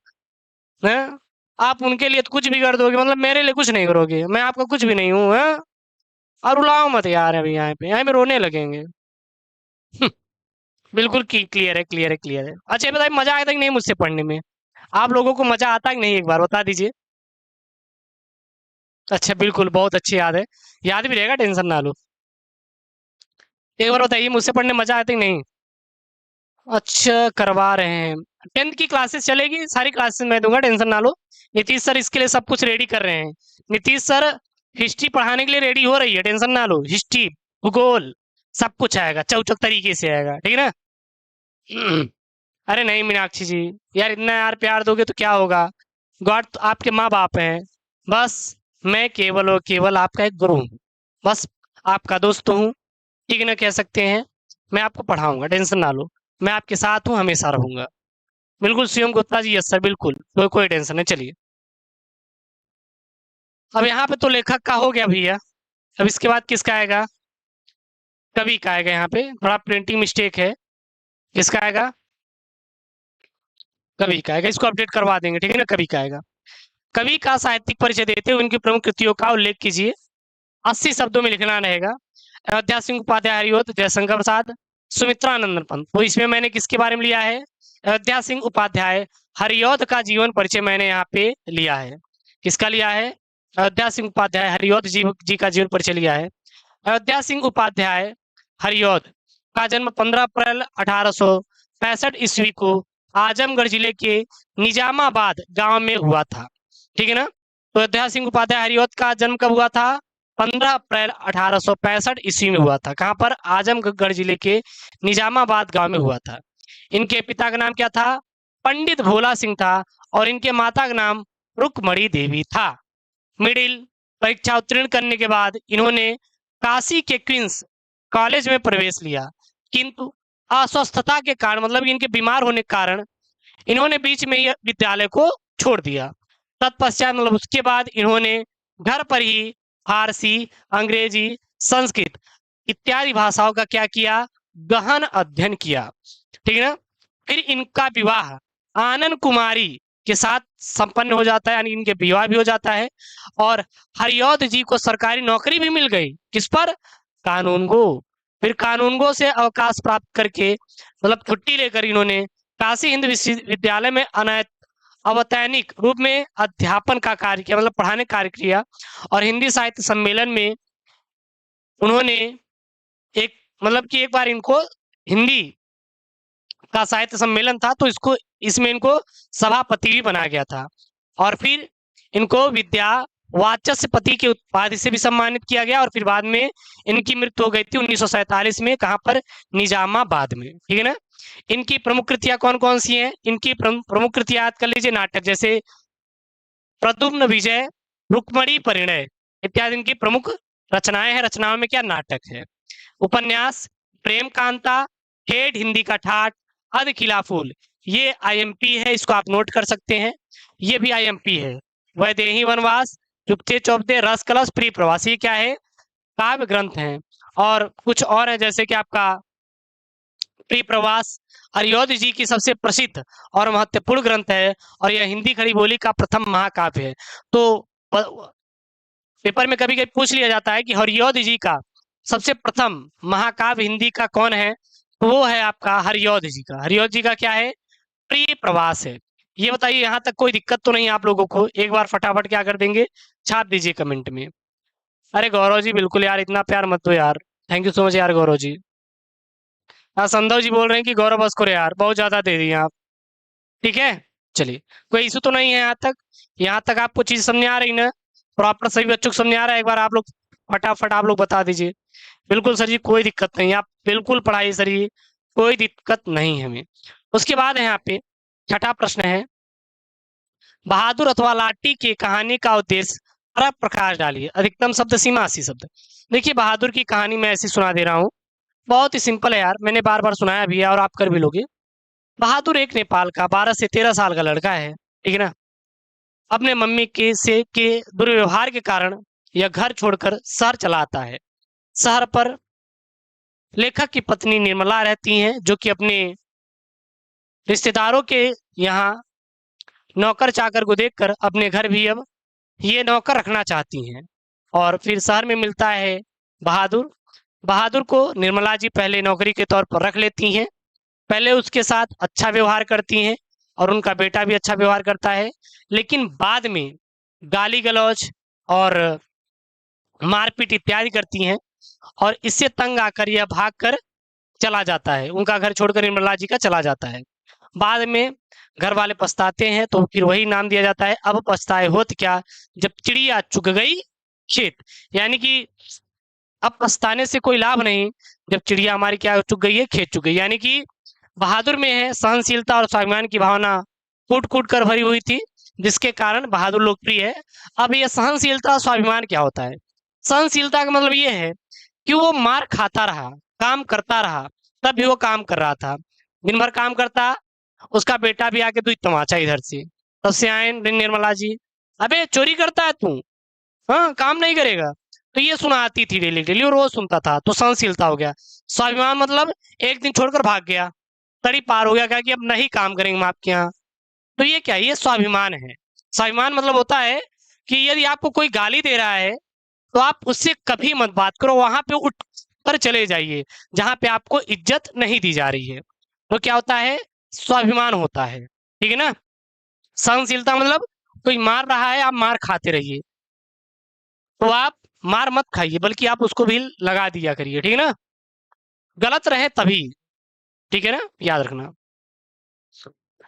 हैं? आप उनके लिए तो कुछ भी कर दोगे, मतलब मेरे लिए कुछ नहीं करोगे, मैं आपका कुछ भी नहीं हूँ। और रुलाओ मत यार, अभी यहाँ पे रोने लगेंगे। बिल्कुल क्लियर है। अच्छा बताइए मजा आया था कि नहीं मुझसे पढ़ने में? आप लोगों को मजा आता है कि नहीं, एक बार बता दीजिए। अच्छा बिल्कुल, बहुत अच्छी याद है, याद भी रहेगा, टेंशन ना लो। एक बार बताइए मुझसे पढ़ने मजा आता है कि नहीं? अच्छा करवा रहे हैं, 10th की क्लासेस चलेगी, सारी क्लासेस मैं दूंगा, टेंशन ना लो। नीतीश सर इसके लिए सब कुछ रेडी कर रहे हैं। नीतीश सर हिस्ट्री पढ़ाने के लिए रेडी हो रही है, टेंशन ना लो। हिस्ट्री, भूगोल सब कुछ आएगा, चौचक तरीके से आएगा। ठीक है ना। अरे नहीं मीनाक्षी जी यार, इतना यार प्यार दोगे तो क्या होगा, गॉड तो आपके माँ बाप हैं, बस मैं केवल और केवल आपका एक गुरु हूँ, बस आपका दोस्त हूँ। ठीक है ना, कह सकते हैं। मैं आपको पढ़ाऊंगा, टेंशन ना लो, मैं आपके साथ हूँ, हमेशा रहूंगा। बिल्कुल शिवम गुप्ता जी, यस सर बिल्कुल, कोई टेंशन नहीं। चलिए अब यहाँ पे तो लेखक का हो गया भैया, अब इसके बाद किसका आएगा? कवि का आएगा। यहाँ पे थोड़ा प्रिंटिंग मिस्टेक है, किसका आएगा? कवि का आएगा, इसको अपडेट करवा देंगे। ठीक है ना, कवि का आएगा। कवि का साहित्यिक परिचय देते हुए उनकी प्रमुख कृतियों का उल्लेख कीजिए। 80 शब्दों में लिखना रहेगा। अयोध्या सिंह उपाध्याय हरिओद, जयशंकर प्रसाद, सुमित्रानंदन पंत। तो इसमें मैंने किसके बारे में लिया है? अयोध्या सिंह उपाध्याय हरिओद का जीवन परिचय मैंने यहाँ पे लिया है। किसका लिया है? अयोध्या सिंह उपाध्याय हरिओद जी का जीवन परिचय लिया है। अयोध्या सिंह उपाध्याय हरिओद का जन्म 15 अप्रैल 1865 ईस्वी को आजमगढ़ जिले के निजामाबाद गांव में हुआ था। ठीक है ना। तो अयोध्या सिंह उपाध्याय हरिओद का जन्म कब हुआ था? 15 अप्रैल 1865 ईस्वी में हुआ था। कहां पर? आजमगढ़ जिले के निजामाबाद गांव में हुआ था। इनके पिता का नाम क्या था? पंडित भोला सिंह था, और इनके माता का नाम रुक्मणी देवी था। मिडिल परीक्षा उत्तीर्ण करने के बाद इन्होंने काशी के क्वींस कॉलेज में प्रवेश लिया, किंतु अस्वस्थता के कारण, मतलब इनके बीमार होने के कारण इन्होंने बीच में यह विद्यालय को छोड़ दिया। तत्पश्चात मतलब उसके बाद इन्होंने घर पर ही फारसी, अंग्रेजी, संस्कृत इत्यादि भाषाओं का क्या किया, गहन अध्ययन किया। ठीक है ना। फिर इनका विवाह आनंद कुमारी के साथ संपन्न हो जाता है, यानी इनके विवाह भी हो जाता है। और हरिऔध जी को सरकारी नौकरी भी मिल गई, किस पर, कानूनगो। फिर कानूनगो से अवकाश प्राप्त करके मतलब छुट्टी लेकर इन्होंने काशी हिंद विश्वविद्यालय में अवैतनिक रूप में अध्यापन का कार्य किया, मतलब पढ़ाने का कार्य किया। और हिंदी साहित्य सम्मेलन में उन्होंने एक मतलब कि एक बार इनको हिंदी का साहित्य सम्मेलन था, तो इसमें इनको सभापति भी बनाया गया था। और फिर इनको विद्या वाचस्पति के उपाधि से भी सम्मानित किया गया। और फिर बाद में इनकी मृत्यु हो गई थी 1947 में, कहाँ पर, निजामाबाद में। ठीक है ना। इनकी प्रमुख कृतियां कौन कौन सी हैं, इनकी प्रमुख कृतियां याद कर लीजिए। नाटक जैसे प्रद्युम्न विजय, रुक्मणी परिणय इत्यादि इनकी प्रमुख रचनाएं हैं। रचनाओं में क्या, नाटक है। उपन्यास प्रेम कांता, ठेठ हिंदी का ठाठ, अध खिला फूल, ये आईएमपी है, इसको आप नोट कर सकते हैं, ये भी आईएमपी है। वैदेही वनवास, चुपते चौपते, रस कलश, प्रिय प्रवासी, क्या है, काव्य ग्रंथ हैं। और कुछ और है जैसे कि आपका प्रिय प्रवास हरिऔध जी की सबसे प्रसिद्ध और महत्वपूर्ण ग्रंथ है, और यह हिंदी खड़ी बोली का प्रथम महाकाव्य है। तो पेपर में कभी कभी पूछ लिया जाता है कि हरिऔध जी का सबसे प्रथम महाकाव्य हिंदी का कौन है, तो वो है आपका हरिऔध जी का। हरिऔध जी का क्या है, प्रिय प्रवास है। ये बताइए, यहाँ तक कोई दिक्कत तो नहीं आप लोगों को? एक बार फटाफट क्या कर देंगे, छाप दीजिए कमेंट में। अरे गौरव जी बिल्कुल यार, इतना प्यार मत दो यार, थैंक यू सो मच यार गौरव जी। हाँ संधव जी बोल रहे हैं कि गौरव बस करो यार, बहुत ज्यादा दे दिए आप। ठीक है, चलिए कोई इशू तो नहीं है यहाँ तक। यहाँ तक आपको चीज समझ आ रही ना, प्रॉपर सभी बच्चों को समझ आ रहा है? एक बार आप लोग फटाफट आप लोग बता दीजिए। बिल्कुल सर जी, कोई दिक्कत नहीं, आप बिल्कुल पढ़ाइए सर जी, कोई दिक्कत नहीं है हमें। उसके बाद है यहाँ पे छठा प्रश्न है, बहादुर अथवा लाठी की कहानी का उद्देश्य पर प्रकाश डालिए। अधिकतम शब्द सीमा 80 शब्द। देखिए बहादुर की कहानी मैं ऐसी सुना दे रहा हूँ, बहुत ही सिंपल है यार, मैंने बार बार सुनाया भी है और आप कर भी लोगे। बहादुर एक नेपाल का 12 से 13 साल का लड़का है, ठीक है ना। अपने मम्मी के दुर्व्यवहार के कारण यह घर छोड़कर शहर चला आता है। शहर पर लेखक की पत्नी निर्मला रहती हैं, जो कि अपने रिश्तेदारों के यहाँ नौकर चाकर को देखकर अपने घर भी अब ये नौकर रखना चाहती हैं। और फिर शहर में मिलता है बहादुर। बहादुर को निर्मला जी पहले नौकरी के तौर पर रख लेती हैं, पहले उसके साथ अच्छा व्यवहार करती हैं और उनका बेटा भी अच्छा व्यवहार करता है। लेकिन बाद में गाली गलौज और मारपीट इत्यादि करती हैं, और इससे तंग आकर यह भागकर चला जाता है, उनका घर छोड़कर निर्मला जी का चला जाता है। बाद में घर वाले पछताते हैं, तो फिर वही नाम दिया जाता है, अब पछताए होत क्या, जब चिड़िया चुग गई खेत। यानी कि अब पछताने से कोई लाभ नहीं, जब चिड़िया हमारी क्या चुग गई है, खेत चुग गई। यानी कि बहादुर में है सहनशीलता और स्वाभिमान की भावना कूट कूट कर भरी हुई थी, जिसके कारण बहादुर लोकप्रिय है। अब यह सहनशीलता और स्वाभिमान क्या होता है? सहनशीलता का मतलब ये है कि वो मार खाता रहा, काम करता रहा, तब भी वो काम कर रहा था, दिन भर काम करता, उसका बेटा भी आके दुई तमाचा इधर से, तब से आए निर्मला जी, अबे चोरी करता है तू, हाँ काम नहीं करेगा, तो ये सुनाती थी डेली डेली और वो सुनता था, तो सहनशीलता हो गया। स्वाभिमान मतलब एक दिन छोड़कर भाग गया, तड़ी पार हो गया, क्या कि अब नहीं काम करेंगे हम आपके यहाँ, तो ये क्या, ये स्वाभिमान है। स्वाभिमान मतलब होता है कि यदि आपको कोई गाली दे रहा है तो आप उससे कभी मत बात करो, वहां पे उठ कर चले जाइए जहां पे आपको इज्जत नहीं दी जा रही है, तो क्या होता है, स्वाभिमान होता है। ठीक है ना। सहनशीलता मतलब कोई मार रहा है, आप मार खाते रहिए, तो आप मार मत खाइए, बल्कि आप उसको भी लगा दिया करिए, ठीक है ना, गलत रहे तभी, ठीक है ना, याद रखना।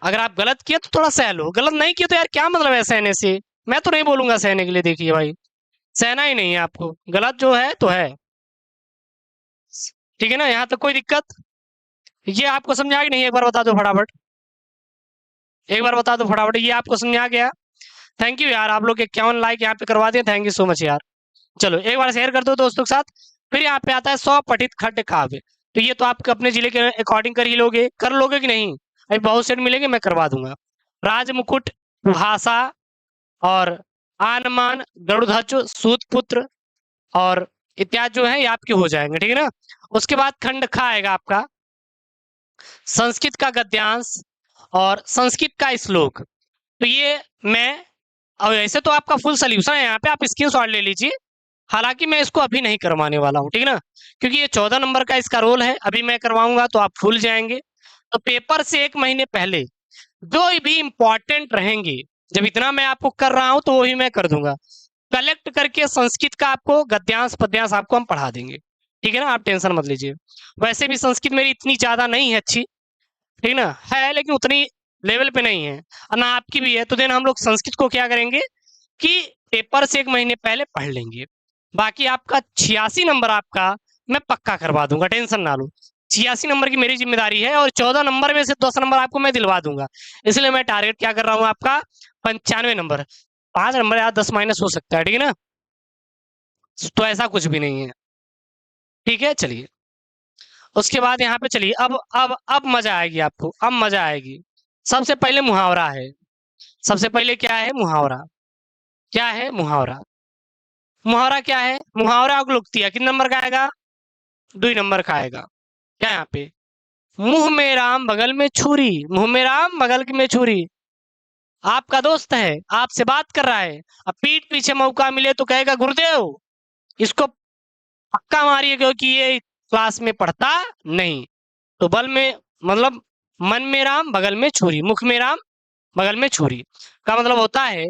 अगर आप गलत किए तो थोड़ा सह लो, गलत नहीं किए तो यार क्या मतलब है सहने से, मैं तो नहीं बोलूंगा सहने के लिए, देखिए भाई सहना ही नहीं है आपको, गलत जो है तो है, ठीक है ना। यहाँ तक कोई दिक्कत, ये आपको समझ आ गया नहीं, एक बार बता दो फटाफट, एक बार बता दो फटाफट, ये आपको समझ आ गया? थैंक यू यार, आप लोग 51 लाइक यहाँ पे करवा दिए, थैंक यू सो मच यार। चलो एक बार शेयर कर दो दोस्तों के साथ। फिर यहाँ पे आता है 100 पठित खंड काव्य, तो ये तो आप अपने जिले के अकॉर्डिंग कर ही लोगे, कर लोगे कि नहीं? अभी बहुत सेट मिलेंगे, मैं करवा दूंगा। राजमुकुट, भाषा और आनमान, गरुड़ध्वज, सूतपुत्र और इत्यादि जो है ये आपके हो जाएंगे, ठीक है ना। उसके बाद खंड खा आएगा आपका संस्कृत का गद्यांश और संस्कृत का श्लोक। तो ये मैं, और ऐसे तो आपका फुल सोल्यूशन है यहाँ पे, आप स्क्रीनशॉट ले लीजिए। हालांकि मैं इसको अभी नहीं करवाने वाला हूँ, ठीक है ना, क्योंकि ये 14 नंबर का इसका रोल है। अभी मैं करवाऊंगा तो आप भूल जाएंगे। तो पेपर से 1 महीने पहले जो भी इंपॉर्टेंट रहेंगे, जब इतना मैं आपको कर रहा हूं तो वही मैं कर दूंगा, कलेक्ट करके संस्कृत का आपको गद्यांश पद्यांश आपको हम पढ़ा देंगे, ठीक है ना, आप टेंशन मत लीजिए। वैसे भी संस्कृत मेरी इतनी ज्यादा नहीं है अच्छी, ठीक ना है, लेकिन उतनी लेवल पे नहीं है, और ना आपकी भी है। तो देन हम लोग संस्कृत को क्या करेंगे कि पेपर से 1 महीने पहले पढ़ लेंगे। बाकी आपका 86 नंबर आपका मैं पक्का करवा दूंगा, टेंशन ना लो। 86 नंबर की मेरी जिम्मेदारी है, और 14 नंबर में से 10 नंबर आपको मैं दिलवा दूंगा। इसलिए मैं टारगेट क्या कर रहा हूँ आपका 95 नंबर। 5 नंबर या 10 माइनस हो सकता है, ठीक है ना, तो ऐसा कुछ भी नहीं है, ठीक है। चलिए उसके बाद यहाँ पे चलिए, अब मजा आएगी आपको, अब मजा आएगी। सबसे पहले मुहावरा है। सबसे पहले क्या है? मुहावरा। क्या है? मुहावरा। मुहावरा क्या है? मुहावरा अगलुक्तिया कितने नंबर का आएगा? 2 नंबर का आएगा। क्या यहाँ पे? मुंह में राम बगल में छुरी, मुंह में राम बगल में छुरी। आपका दोस्त है, आपसे बात कर रहा है, अब पीठ पीछे मौका मिले तो कहेगा गुरुदेव इसको पक्का मारिए क्योंकि ये क्लास में पढ़ता नहीं। तो बल में मतलब मन में राम बगल में छुरी, मुख में राम बगल में छुरी का मतलब होता है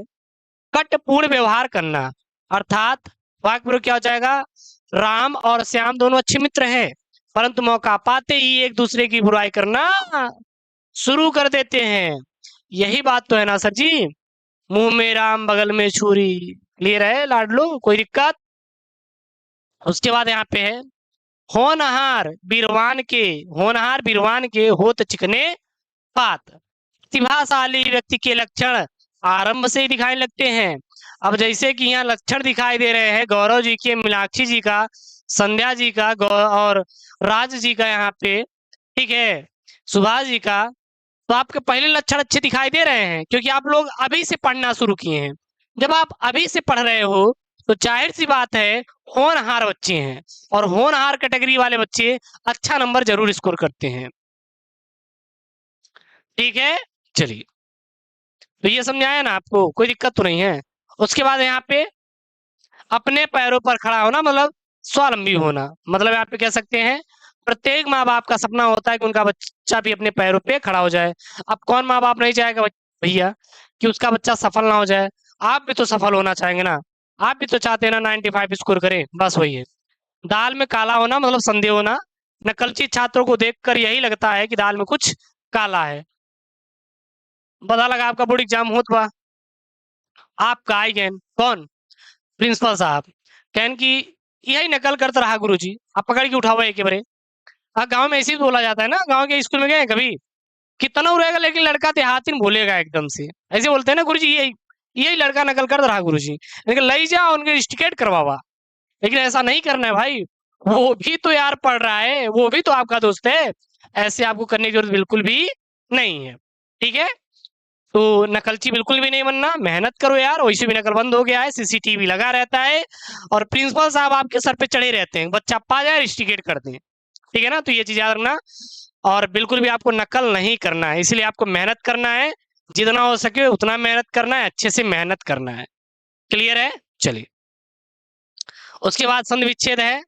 कटपूर्ण व्यवहार करना। अर्थात वाक्य प्रयोग क्या हो जाएगा? राम और श्याम दोनों अच्छे मित्र हैं, परंतु मौका पाते ही एक दूसरे की बुराई करना शुरू कर देते हैं। यही बात तो है ना सर जी? मुंह में राम बगल में छुरी, क्लियर है लाडलो? कोई दिक्कत? उसके बाद यहाँ पे है होनहार बीरवान के होत चिकने पात। प्रतिभाशाली व्यक्ति के लक्षण आरंभ से ही दिखाई लगते हैं। अब जैसे कि यहाँ लक्षण दिखाई दे रहे हैं गौरव जी के, मीनाक्षी जी का, संध्या जी का और राज जी का यहाँ पे, ठीक है, सुभाष जी का। तो आपके पहले लक्षण अच्छे दिखाई दे रहे हैं क्योंकि आप लोग अभी से पढ़ना शुरू किए हैं। जब आप अभी से पढ़ रहे हो तो जाहिर सी बात है होनहार बच्चे हैं, और होनहार कैटेगरी वाले बच्चे अच्छा नंबर जरूर स्कोर करते हैं, ठीक है। चलिए तो ये समझाया ना आपको, कोई दिक्कत तो नहीं है। उसके बाद यहाँ पे अपने पैरों पर खड़ा होना मतलब स्वावलंबी होना, मतलब यहाँ पे कह सकते हैं प्रत्येक माँ बाप का सपना होता है कि उनका बच्चा भी अपने पैरों पे खड़ा हो जाए। अब कौन माँ बाप नहीं चाहेगा भैया कि उसका बच्चा सफल ना हो जाए? आप भी तो सफल होना चाहेंगे ना, आप भी तो चाहते हैं ना 95 स्कोर करें, बस वही है। दाल में काला होना मतलब संदेह होना। नकलची छात्रों को देखकर यही लगता है कि दाल में कुछ काला है। पता लगा आपका बोर्ड एग्जाम होता, आपका आई गैन कौन? प्रिंसिपल साहब कहन की यही नकल करता रहा गुरुजी, आप पकड़ के उठाओ एक बारे। हाँ गांव में ऐसे ही बोला जाता है ना, गांव के स्कूल में गए कभी? कितना रहेगा लेकिन लड़का देहाती में भूलेगा एकदम से, ऐसे बोलते हैं ना गुरुजी यही यही लड़का नकल कर रहा गुरुजी, लेकिन ले जाओ उनके इंस्टिकेट करवावा। लेकिन ऐसा नहीं करना है भाई, वो भी तो यार पढ़ रहा है, वो भी तो आपका दोस्त है। ऐसे आपको करने की जरूरत बिल्कुल भी नहीं है, ठीक है। तो नकलची बिल्कुल भी नहीं बनना, मेहनत करो यार, वैसे भी नकल बंद हो गया है, सीसीटीवी लगा रहता है और प्रिंसिपल साहब आपके सर पे चढ़े रहते हैं, बच्चा पा जाए इंस्टिगेट करते हैं, ठीक है ना। तो ये चीज याद रखना, और बिल्कुल भी आपको नकल नहीं करना है, इसलिए आपको मेहनत करना है, जितना हो सके उतना मेहनत करना है, अच्छे से मेहनत करना है, क्लियर है। चलिए उसके बाद संधि विच्छेद है।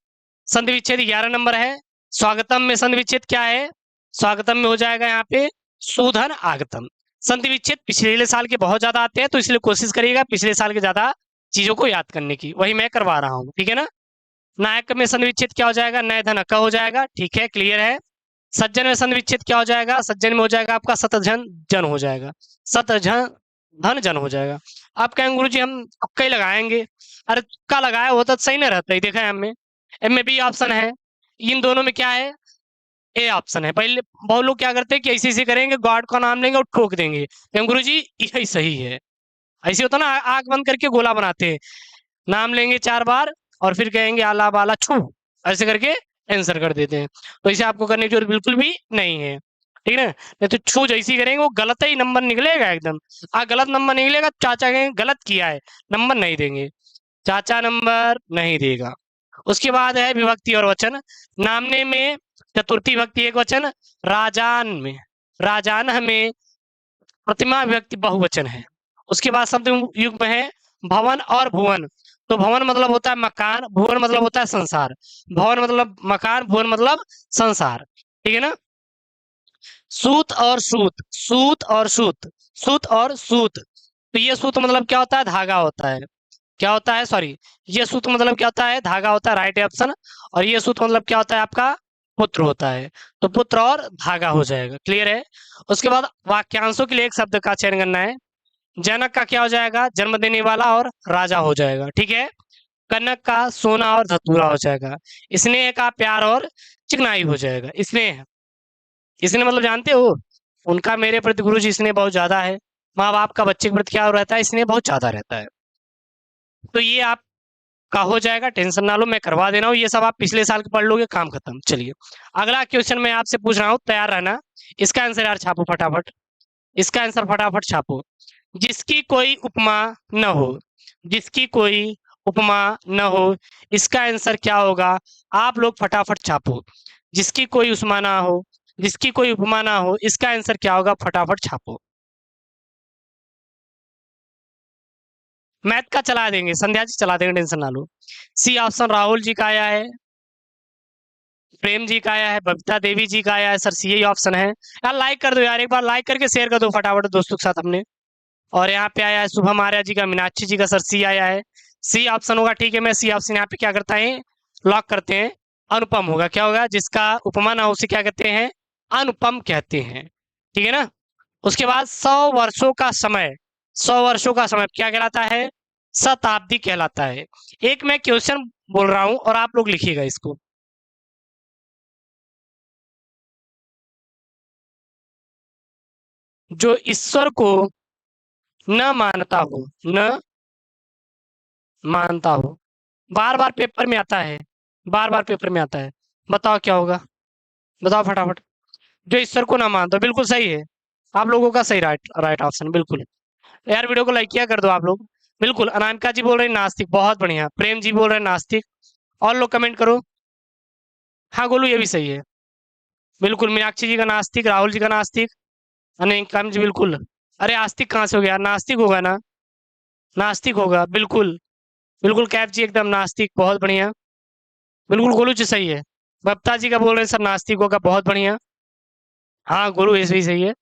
संधि विच्छेद 11 नंबर है। स्वागतम में संधि विच्छेद क्या है? स्वागतम में हो जाएगा यहाँ पे शोधन आगतम। संधि विच्छेद पिछले साल के बहुत ज्यादा आते हैं, तो इसलिए कोशिश करिएगा पिछले साल के ज्यादा चीजों को याद करने की, वही मैं करवा रहा हूँ, ठीक है ना। नायक में संधि विच्छेद क्या हो जाएगा? नय धन अक हो जाएगा, ठीक है, क्लियर है। सज्जन में संधि विच्छेद क्या हो जाएगा? सज्जन में हो जाएगा आपका सतधन जन हो जाएगा, सतधन धन जन हो जाएगा। आप कहेंगे गुरु जी हम तुक्का ही लगाएंगे, अरे तुक्का लगाया होता तो सही नहीं रहता ही, देखा है हमें इनमें बी ऑप्शन है, इन दोनों में क्या है? ए ऑप्शन है। पहले बहुत लोग क्या करते हैं कि ऐसे ऐसे करेंगे, गॉड का नाम लेंगे और ठोक देंगे, गुरु जी यही सही है। ऐसे होता ना, आंख बंद करके गोला बनाते हैं, नाम लेंगे 4 बार और फिर कहेंगे आला बाला छू, ऐसे करके आंसर कर देते हैं। तो इसे आपको करने की जरूरत बिल्कुल भी नहीं है। ठीक है ना, नहीं तो छू जैसी करेंगे वो गलत ही नंबर निकलेगा एकदम। गलत नंबर निकलेगा, चाचा कहेंगे गलत किया है, नंबर नहीं देंगे, चाचा नंबर नहीं देगा। उसके बाद है विभक्ति और वचन। नामने में चतुर्थी विभक्ति एक वचन, राजान में, राजान में प्रतिमा विभक्ति बहुवचन है। उसके बाद शब्द युग्म है भवन और भुवन। तो भवन मतलब होता है मकान, भुवन मतलब होता है संसार। भवन मतलब मकान, भुवन मतलब संसार, ठीक है ना। सूत और सूत, सूत और सूत, सूत और सूत। तो ये सूत मतलब क्या होता है, धागा होता है। क्या होता है, सॉरी, ये सूत मतलब क्या होता है, धागा होता है, राइट ऑप्शन। और ये सूत मतलब क्या होता है आपका, पुत्र होता है। तो पुत्र और धागा हो जाएगा, क्लियर है। उसके बाद वाक्यांशों के लिए एक शब्द का चयन करना है। जनक का क्या हो जाएगा, जन्म देने वाला और राजा हो जाएगा, ठीक है। कनक का सोना और धतूरा हो जाएगा। स्नेह का प्यार और चिकनाई हो जाएगा। स्नेह, स्नेह मतलब जानते हो, उनका मेरे प्रति गुरु जी स्नेह बहुत ज्यादा है। माँ बाप का बच्चे के प्रति क्या रहता है, स्नेह बहुत ज्यादा रहता है। तो ये आप का हो जाएगा, टेंशन ना लो, मैं करवा दे रहा हूँ, ये सब आप पिछले साल के पढ़ लोगे, काम खत्म। चलिए अगला क्वेश्चन मैं आपसे पूछ रहा हूँ, तैयार रहना। इसका आंसर यार छापो फटाफट, इसका आंसर फटाफट छापो। जिसकी कोई उपमा न हो, जिसकी कोई उपमा न हो, इसका आंसर क्या होगा, आप लोग फटाफट छापो। जिसकी कोई उपमा ना हो, जिसकी कोई उपमा ना हो, इसका आंसर क्या होगा, फटाफट छापो। मैथ का चला देंगे, संध्या जी चला देंगे, टेंशन ना लो। सी ऑप्शन राहुल जी का आया है, प्रेम जी का आया है, बबीता देवी जी का आया है, सर सी यही ऑप्शन है। यार लाइक कर दो यार, एक बार लाइक करके शेयर कर दो फटाफट दोस्तों के साथ अपने। और यहाँ पे आया है शुभम आर्या जी का, मीनाक्षी जी का, सर सी आया है। सी ऑप्शन होगा, ठीक है। मैं सी ऑप्शन यहाँ पे क्या करता है, लॉक करते हैं। अनुपम होगा, क्या होगा, जिसका उपमा ना हो उसे क्या कहते हैं, अनुपम कहते हैं, ठीक है ना। उसके बाद 100 वर्षों का समय, 100 वर्षों का समय क्या कहलाता है, शताब्दी कहलाता है। एक मैं क्वेश्चन बोल रहा हूं और आप लोग लिखिएगा इसको। जो ईश्वर को न मानता हो, न मानता हो, बार बार पेपर में आता है, बार बार पेपर में आता है, बताओ क्या होगा, बताओ फटाफट। जो ईश्वर को ना मानता हो, बिल्कुल सही है, आप लोगों का सही, राइट राइट ऑप्शन बिल्कुल। यार वीडियो को लाइक किया कर दो आप लोग। बिल्कुल, अनामिका जी बोल रहे हैं नास्तिक, बहुत बढ़िया। प्रेम जी बोल रहे हैं नास्तिक, और लोग कमेंट करो। हाँ गोलू ये भी सही है, बिल्कुल। मीनाक्षी जी का नास्तिक, राहुल जी का नास्तिक, अनिका जी बिल्कुल। अरे आस्तिक कहाँ से हो गया, नास्तिक होगा ना, नास्तिक होगा बिल्कुल। बिल्कुल कैफ जी एकदम नास्तिक, बहुत बढ़िया। बिल्कुल गोलू जी सही है। बप्ता जी का बोल रहे हैं सर नास्तिक होगा, बहुत बढ़िया। हाँ गोलू ऐसे ही सही है।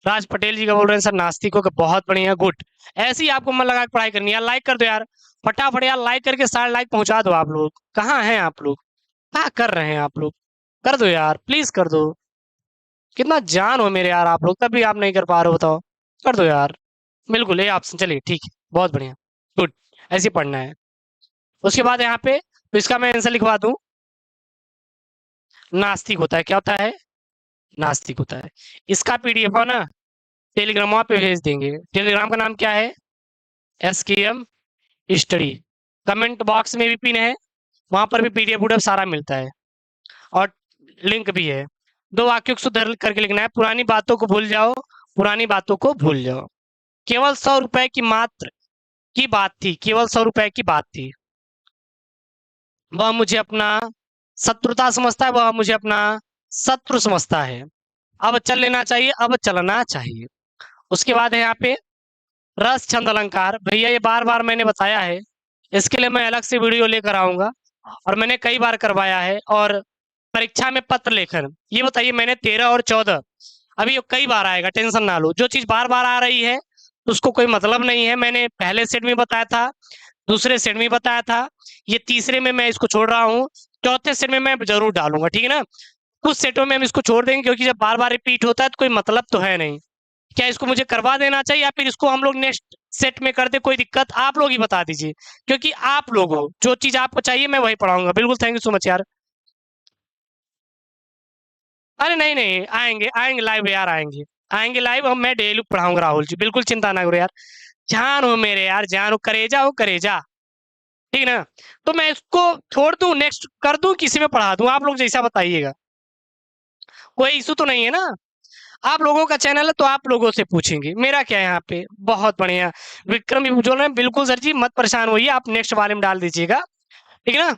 राज पटेल जी का बोल रहे हैं सर नास्तिक होगा, बहुत बढ़िया, गुड। ऐसे ही आपको मन लगा के पढ़ाई करनी है। लाइक कर दो यार फटाफट, यार लाइक करके 60 लाइक पहुंचा दो। आप लोग कहाँ हैं, आप लोग क्या कर रहे हैं, आप लोग कर दो यार, प्लीज कर दो। कितना जान हो मेरे यार आप लोग, तब भी आप नहीं कर पा रहे हो, बताओ। कर दो यार, बिल्कुल ये ऑप्शन, चलिए ठीक है, बहुत बढ़िया, गुड। ऐसे ही पढ़ना है। उसके बाद यहाँ पे तो इसका मैं आंसर लिखवा दूं, नास्तिक होता है, क्या होता है, नास्तिक होता है। इसका पीडीएफ है ना, टेलीग्राम पे भेज देंगे। टेलीग्राम का नाम क्या है, SKM स्टडी। कमेंट बॉक्स में भी पिन है, वहां पर भी पीडीएफ वूडीएफ सारा मिलता है, और लिंक भी है। 2 वाक्यों को शुद्ध करके लिखना है, पुरानी बातों को भूल जाओ, पुरानी बातों को भूल जाओ। केवल 100 रुपए की मात्र की बात थी, केवल 100 रुपए की बात थी। वह मुझे अपना शत्रुता समझता है, वह मुझे अपना शत्रु समझता है। अब चल लेना चाहिए, अब चलना चाहिए। उसके बाद है यहाँ पे रस छंद अलंकार। भैया ये बार बार मैंने बताया है, इसके लिए मैं अलग से वीडियो लेकर आऊंगा, और मैंने कई बार करवाया है। और परीक्षा में पत्र लेखन, ये बताइए, मैंने 13 और 14, अभी ये कई बार आएगा, टेंशन ना लो। जो चीज बार बार आ रही है तो उसको कोई मतलब नहीं है। मैंने पहले सेट में बताया था, दूसरे सेट में बताया था, ये तीसरे में मैं इसको छोड़ रहा हूँ, चौथे सेट में मैं जरूर डालूंगा, ठीक है ना। कुछ सेटों में हम इसको छोड़ देंगे, क्योंकि जब बार बार रिपीट होता है तो कोई मतलब तो है नहीं। क्या इसको मुझे करवा देना चाहिए, या फिर इसको हम लोग नेक्स्ट सेट में कर दे, कोई दिक्कत, आप लोग ही बता दीजिए। क्योंकि आप लोग हो, जो चीज आपको चाहिए मैं वही पढ़ाऊंगा, बिल्कुल। थैंक यू सो मच यार। अरे नहीं नहीं, आएंगे आएंगे लाइव यार, आएंगे आएंगे लाइव, हम मैं डेली पढ़ाऊंगा राहुल जी, बिल्कुल चिंता ना करो यार। जान हो मेरे यार, जान हो, करेजा हो, करेजा, ठीक है ना। तो मैं इसको छोड़ दूं, नेक्स्ट कर दूं, किसी में पढ़ा दूं, आप लोग जैसा बताइएगा, कोई इशू तो नहीं है ना। आप लोगों का चैनल है तो आप लोगों से पूछेंगे, मेरा क्या है यहाँ पे। बहुत बढ़िया, विक्रम भी बोल रहे हैं, बिल्कुल सर जी, मत परेशान होइए, आप नेक्स्ट वाले में डाल दीजिएगा, ठीक है ना,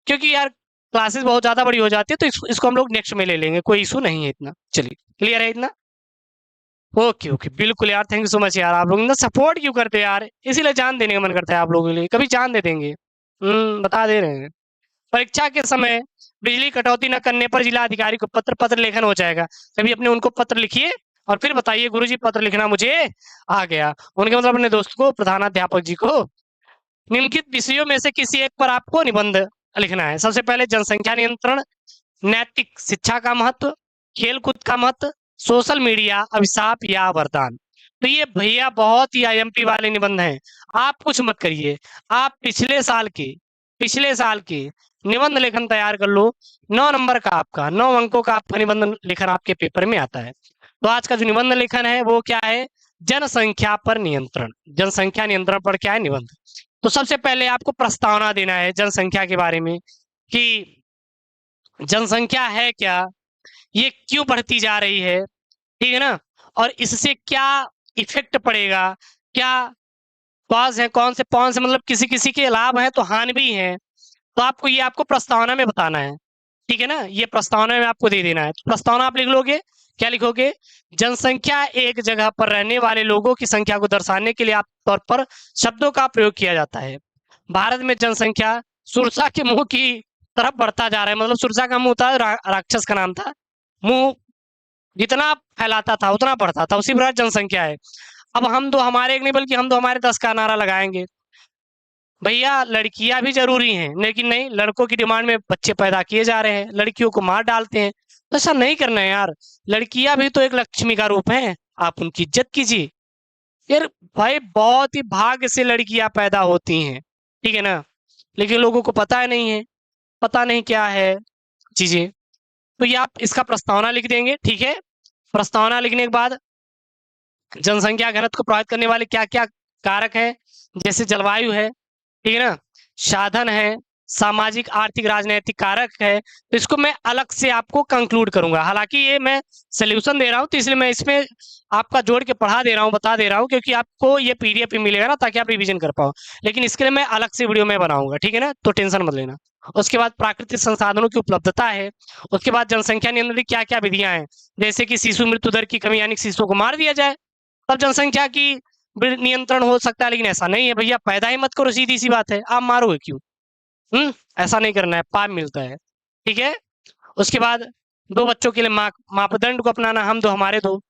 क्योंकि यार क्लासेस बहुत ज्यादा बड़ी हो जाती है, तो इसको हम लोग नेक्स्ट में ले लेंगे, कोई इशू नहीं है इतना। चलिए, क्लियर है इतना? ओके ओके, बिल्कुल यार, थैंक यू सो मच यार, आप लोग ना सपोर्ट क्यों करते हैं यार, इसीलिए जान देने का मन करता है आप लोगों के लिए, कभी जान दे देंगे। बता दे रहे हैं। परीक्षा के समय बिजली कटौती न करने पर जिला अधिकारी को पत्र लेखन हो जाएगा। कभी अपने उनको पत्र लिखिए और फिर बताइए गुरुजी पत्र लिखना मुझे आ गया। उनके मतलब अपने दोस्त को, प्रधानाध्यापक जी को। निम्नलिखित विषयों में से किसी एक पर आपको निबंध लिखना है। सबसे पहले जनसंख्या नियंत्रण, नैतिक शिक्षा का महत्व, खेलकूद का महत्व, सोशल मीडिया, अभिशाप या वरदान। तो ये भैया बहुत ही आईएमपी वाले निबंध हैं, आप कुछ मत करिए, आप पिछले साल के निबंध लेखन तैयार कर लो। 9 नंबर का आपका, 9 अंकों का आपका निबंध लेखन आपके पेपर में आता है। तो आज का जो निबंध लेखन है वो क्या है? जनसंख्या पर नियंत्रण। जनसंख्या नियंत्रण पर क्या है निबंध। तो सबसे पहले आपको प्रस्तावना देना है जनसंख्या के बारे में, कि जनसंख्या है क्या, ये क्यों बढ़ती जा रही है, ठीक है ना, और इससे क्या इफेक्ट पड़ेगा, क्या कॉज है, कौन से मतलब किसी किसी के लाभ है तो हानि भी है। तो आपको ये आपको प्रस्तावना में बताना है, ठीक है ना, ये प्रस्तावना में आपको दे देना है। तो प्रस्तावना आप लिख लोगे, क्या लिखोगे? जनसंख्या एक जगह पर रहने वाले लोगों की संख्या को दर्शाने के लिए आम तौर पर शब्दों का प्रयोग किया जाता है। भारत में जनसंख्या सुरसा के मुंह की तरफ बढ़ता जा रहा है। मतलब सुरसा का मुंह था, राक्षस का नाम था, मुंह जितना फैलाता था उतना बढ़ता था, उसी प्रकार जनसंख्या है। अब हम तो हमारे एक नहीं बल्कि हम तो हमारे 10 का नारा लगाएंगे। भैया लड़कियां भी जरूरी हैं, लेकिन नहीं, लड़कों की डिमांड में बच्चे पैदा किए जा रहे हैं, लड़कियों को मार डालते हैं। तो ऐसा नहीं करना है यार, लड़कियां भी तो एक लक्ष्मी का रूप है, आप उनकी इज्जत कीजिए यार। भाई बहुत ही भाग्य से लड़कियां पैदा होती हैं, ठीक है ना, लेकिन लोगों को पता नहीं है, पता नहीं क्या है चीजें। तो ये आप इसका प्रस्तावना लिख देंगे, ठीक है। प्रस्तावना लिखने के बाद जनसंख्या घनत्व को प्रभावित करने वाले क्या क्या कारक है, जैसे जलवायु है, ठीक है ना, साधन है, सामाजिक आर्थिक राजनीतिक कारक है। तो इसको मैं अलग से आपको कंक्लूड करूंगा, हालांकि ये मैं सोल्यूशन दे रहा हूं तो इसलिए मैं इसमें आपका जोड़ के पढ़ा दे रहा हूं, बता दे रहा हूं, क्योंकि आपको ये पीडीएफ भी मिलेगा ना, ताकि आप रिवीजन कर पाओ। लेकिन इसके लिए मैं अलग से वीडियो में बनाऊंगा, ठीक है ना, तो टेंशन मत लेना। उसके बाद प्राकृतिक संसाधनों की उपलब्धता है। उसके बाद जनसंख्या नियंत्रण की क्या क्या विधियां हैं, जैसे कि शिशु मृत्यु दर की कमी, यानी शिशुओं को मार दिया जाए, तब जनसंख्या की नियंत्रण हो सकता है। लेकिन ऐसा नहीं है भैया, पैदा ही मत करो, सीधी सी बात है, आप मारोगे क्यों? ऐसा नहीं करना है, पाप मिलता है, ठीक है। उसके बाद 2 बच्चों के लिए मापदंड को अपनाना, हम 2 हमारे 2,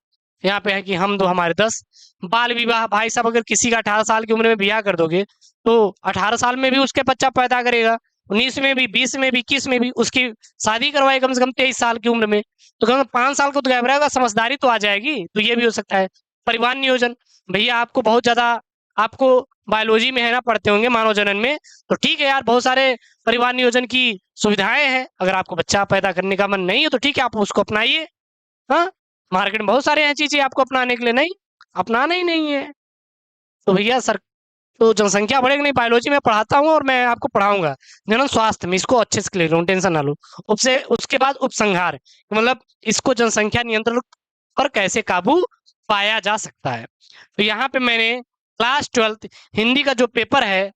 यहाँ पे है कि हम 2 हमारे 10। बाल विवाह, भाई साहब अगर किसी का 18 साल की उम्र में ब्याह कर दोगे तो 18 साल में भी उसके बच्चा पैदा करेगा, 19 में भी, 20 में भी, 21 में भी उसकी शादी करवाए कम से कम 23 साल की उम्र में, तो कम से कम 5 साल को तो गैप रहेगा, समझदारी तो आ जाएगी। तो ये भी हो सकता है। परिवार नियोजन, भैया आपको बहुत ज्यादा, आपको बायोलॉजी में है ना, पढ़ते होंगे मानव जनन में, तो ठीक है यार, बहुत सारे परिवार नियोजन की सुविधाएं हैं। अगर आपको बच्चा पैदा करने का मन नहीं है तो ठीक है, आप उसको अपनाइए। हाँ, मार्केट में बहुत सारे हैं चीजें आपको अपनाने के लिए, नहीं अपनाना ही नहीं है तो भैया सर, तो जनसंख्या बढ़ेगी नहीं। बायोलॉजी में पढ़ाता हूँ और मैं आपको पढ़ाऊंगा जनन स्वास्थ्य में, इसको अच्छे से क्लियर करूँ, टेंशन ना लो। उसके बाद उपसंहार, मतलब इसको जनसंख्या नियंत्रण पर कैसे काबू पाया जा सकता है। तो यहाँ पे मैंने क्लास 12 हिंदी का जो पेपर है,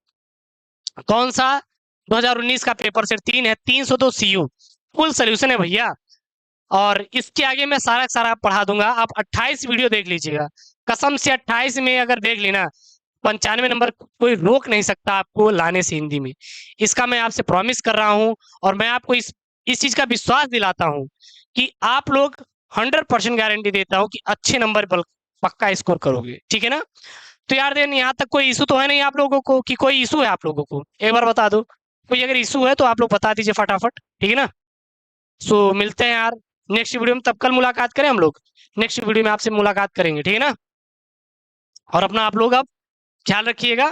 कौन सा, 2019 का पेपर सेट 3 है, 302 CU फुल सोल्यूशन है भैया। और इसके आगे मैं सारा सारा पढ़ा दूंगा, आप 28 वीडियो देख लीजिएगा, कसम से 28 में अगर देख लेना 95 नंबर कोई रोक नहीं सकता आपको लाने से हिंदी में, इसका मैं आपसे प्रॉमिस कर रहा हूं। और मैं आपको इस चीज का विश्वास दिलाता हूं कि आप लोग 100% गारंटी देता हूं कि अच्छे नंबर पर पक्का स्कोर करोगे, ठीक है ना। तो यार देन यहाँ तक कोई इशू तो है नहीं आप लोगों को, कि कोई इशू है आप लोगों को, एक बार बता दो, कोई अगर इशू है तो आप लोग बता दीजिए फटाफट, ठीक है ना। सो मिलते हैं यार नेक्स्ट वीडियो में, तब कल मुलाकात करें हम लोग, नेक्स्ट वीडियो में आपसे मुलाकात करेंगे, ठीक है ना। और अपना आप लोग अब ख्याल रखिएगा,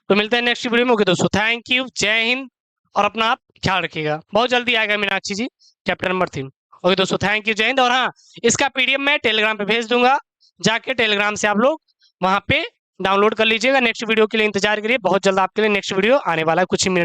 तो मिलते हैं नेक्स्ट वीडियो में। ओके दोस्तों, थैंक यू, जय हिंद, और अपना आप ख्याल रखिएगा। बहुत जल्दी आएगा मीनाक्षी जी चैप्टर नंबर 3। ओके दोस्तों, थैंक यू, जय हिंद। और हाँ, इसका पीडीएफ मैं टेलीग्राम पे भेज दूंगा, जाके टेलीग्राम से आप लोग वहां पे डाउनलोड कर लीजिएगा। नेक्स्ट वीडियो के लिए इंतजार करिए, बहुत जल्द आपके लिए नेक्स्ट वीडियो आने वाला है, कुछ ही मिनट।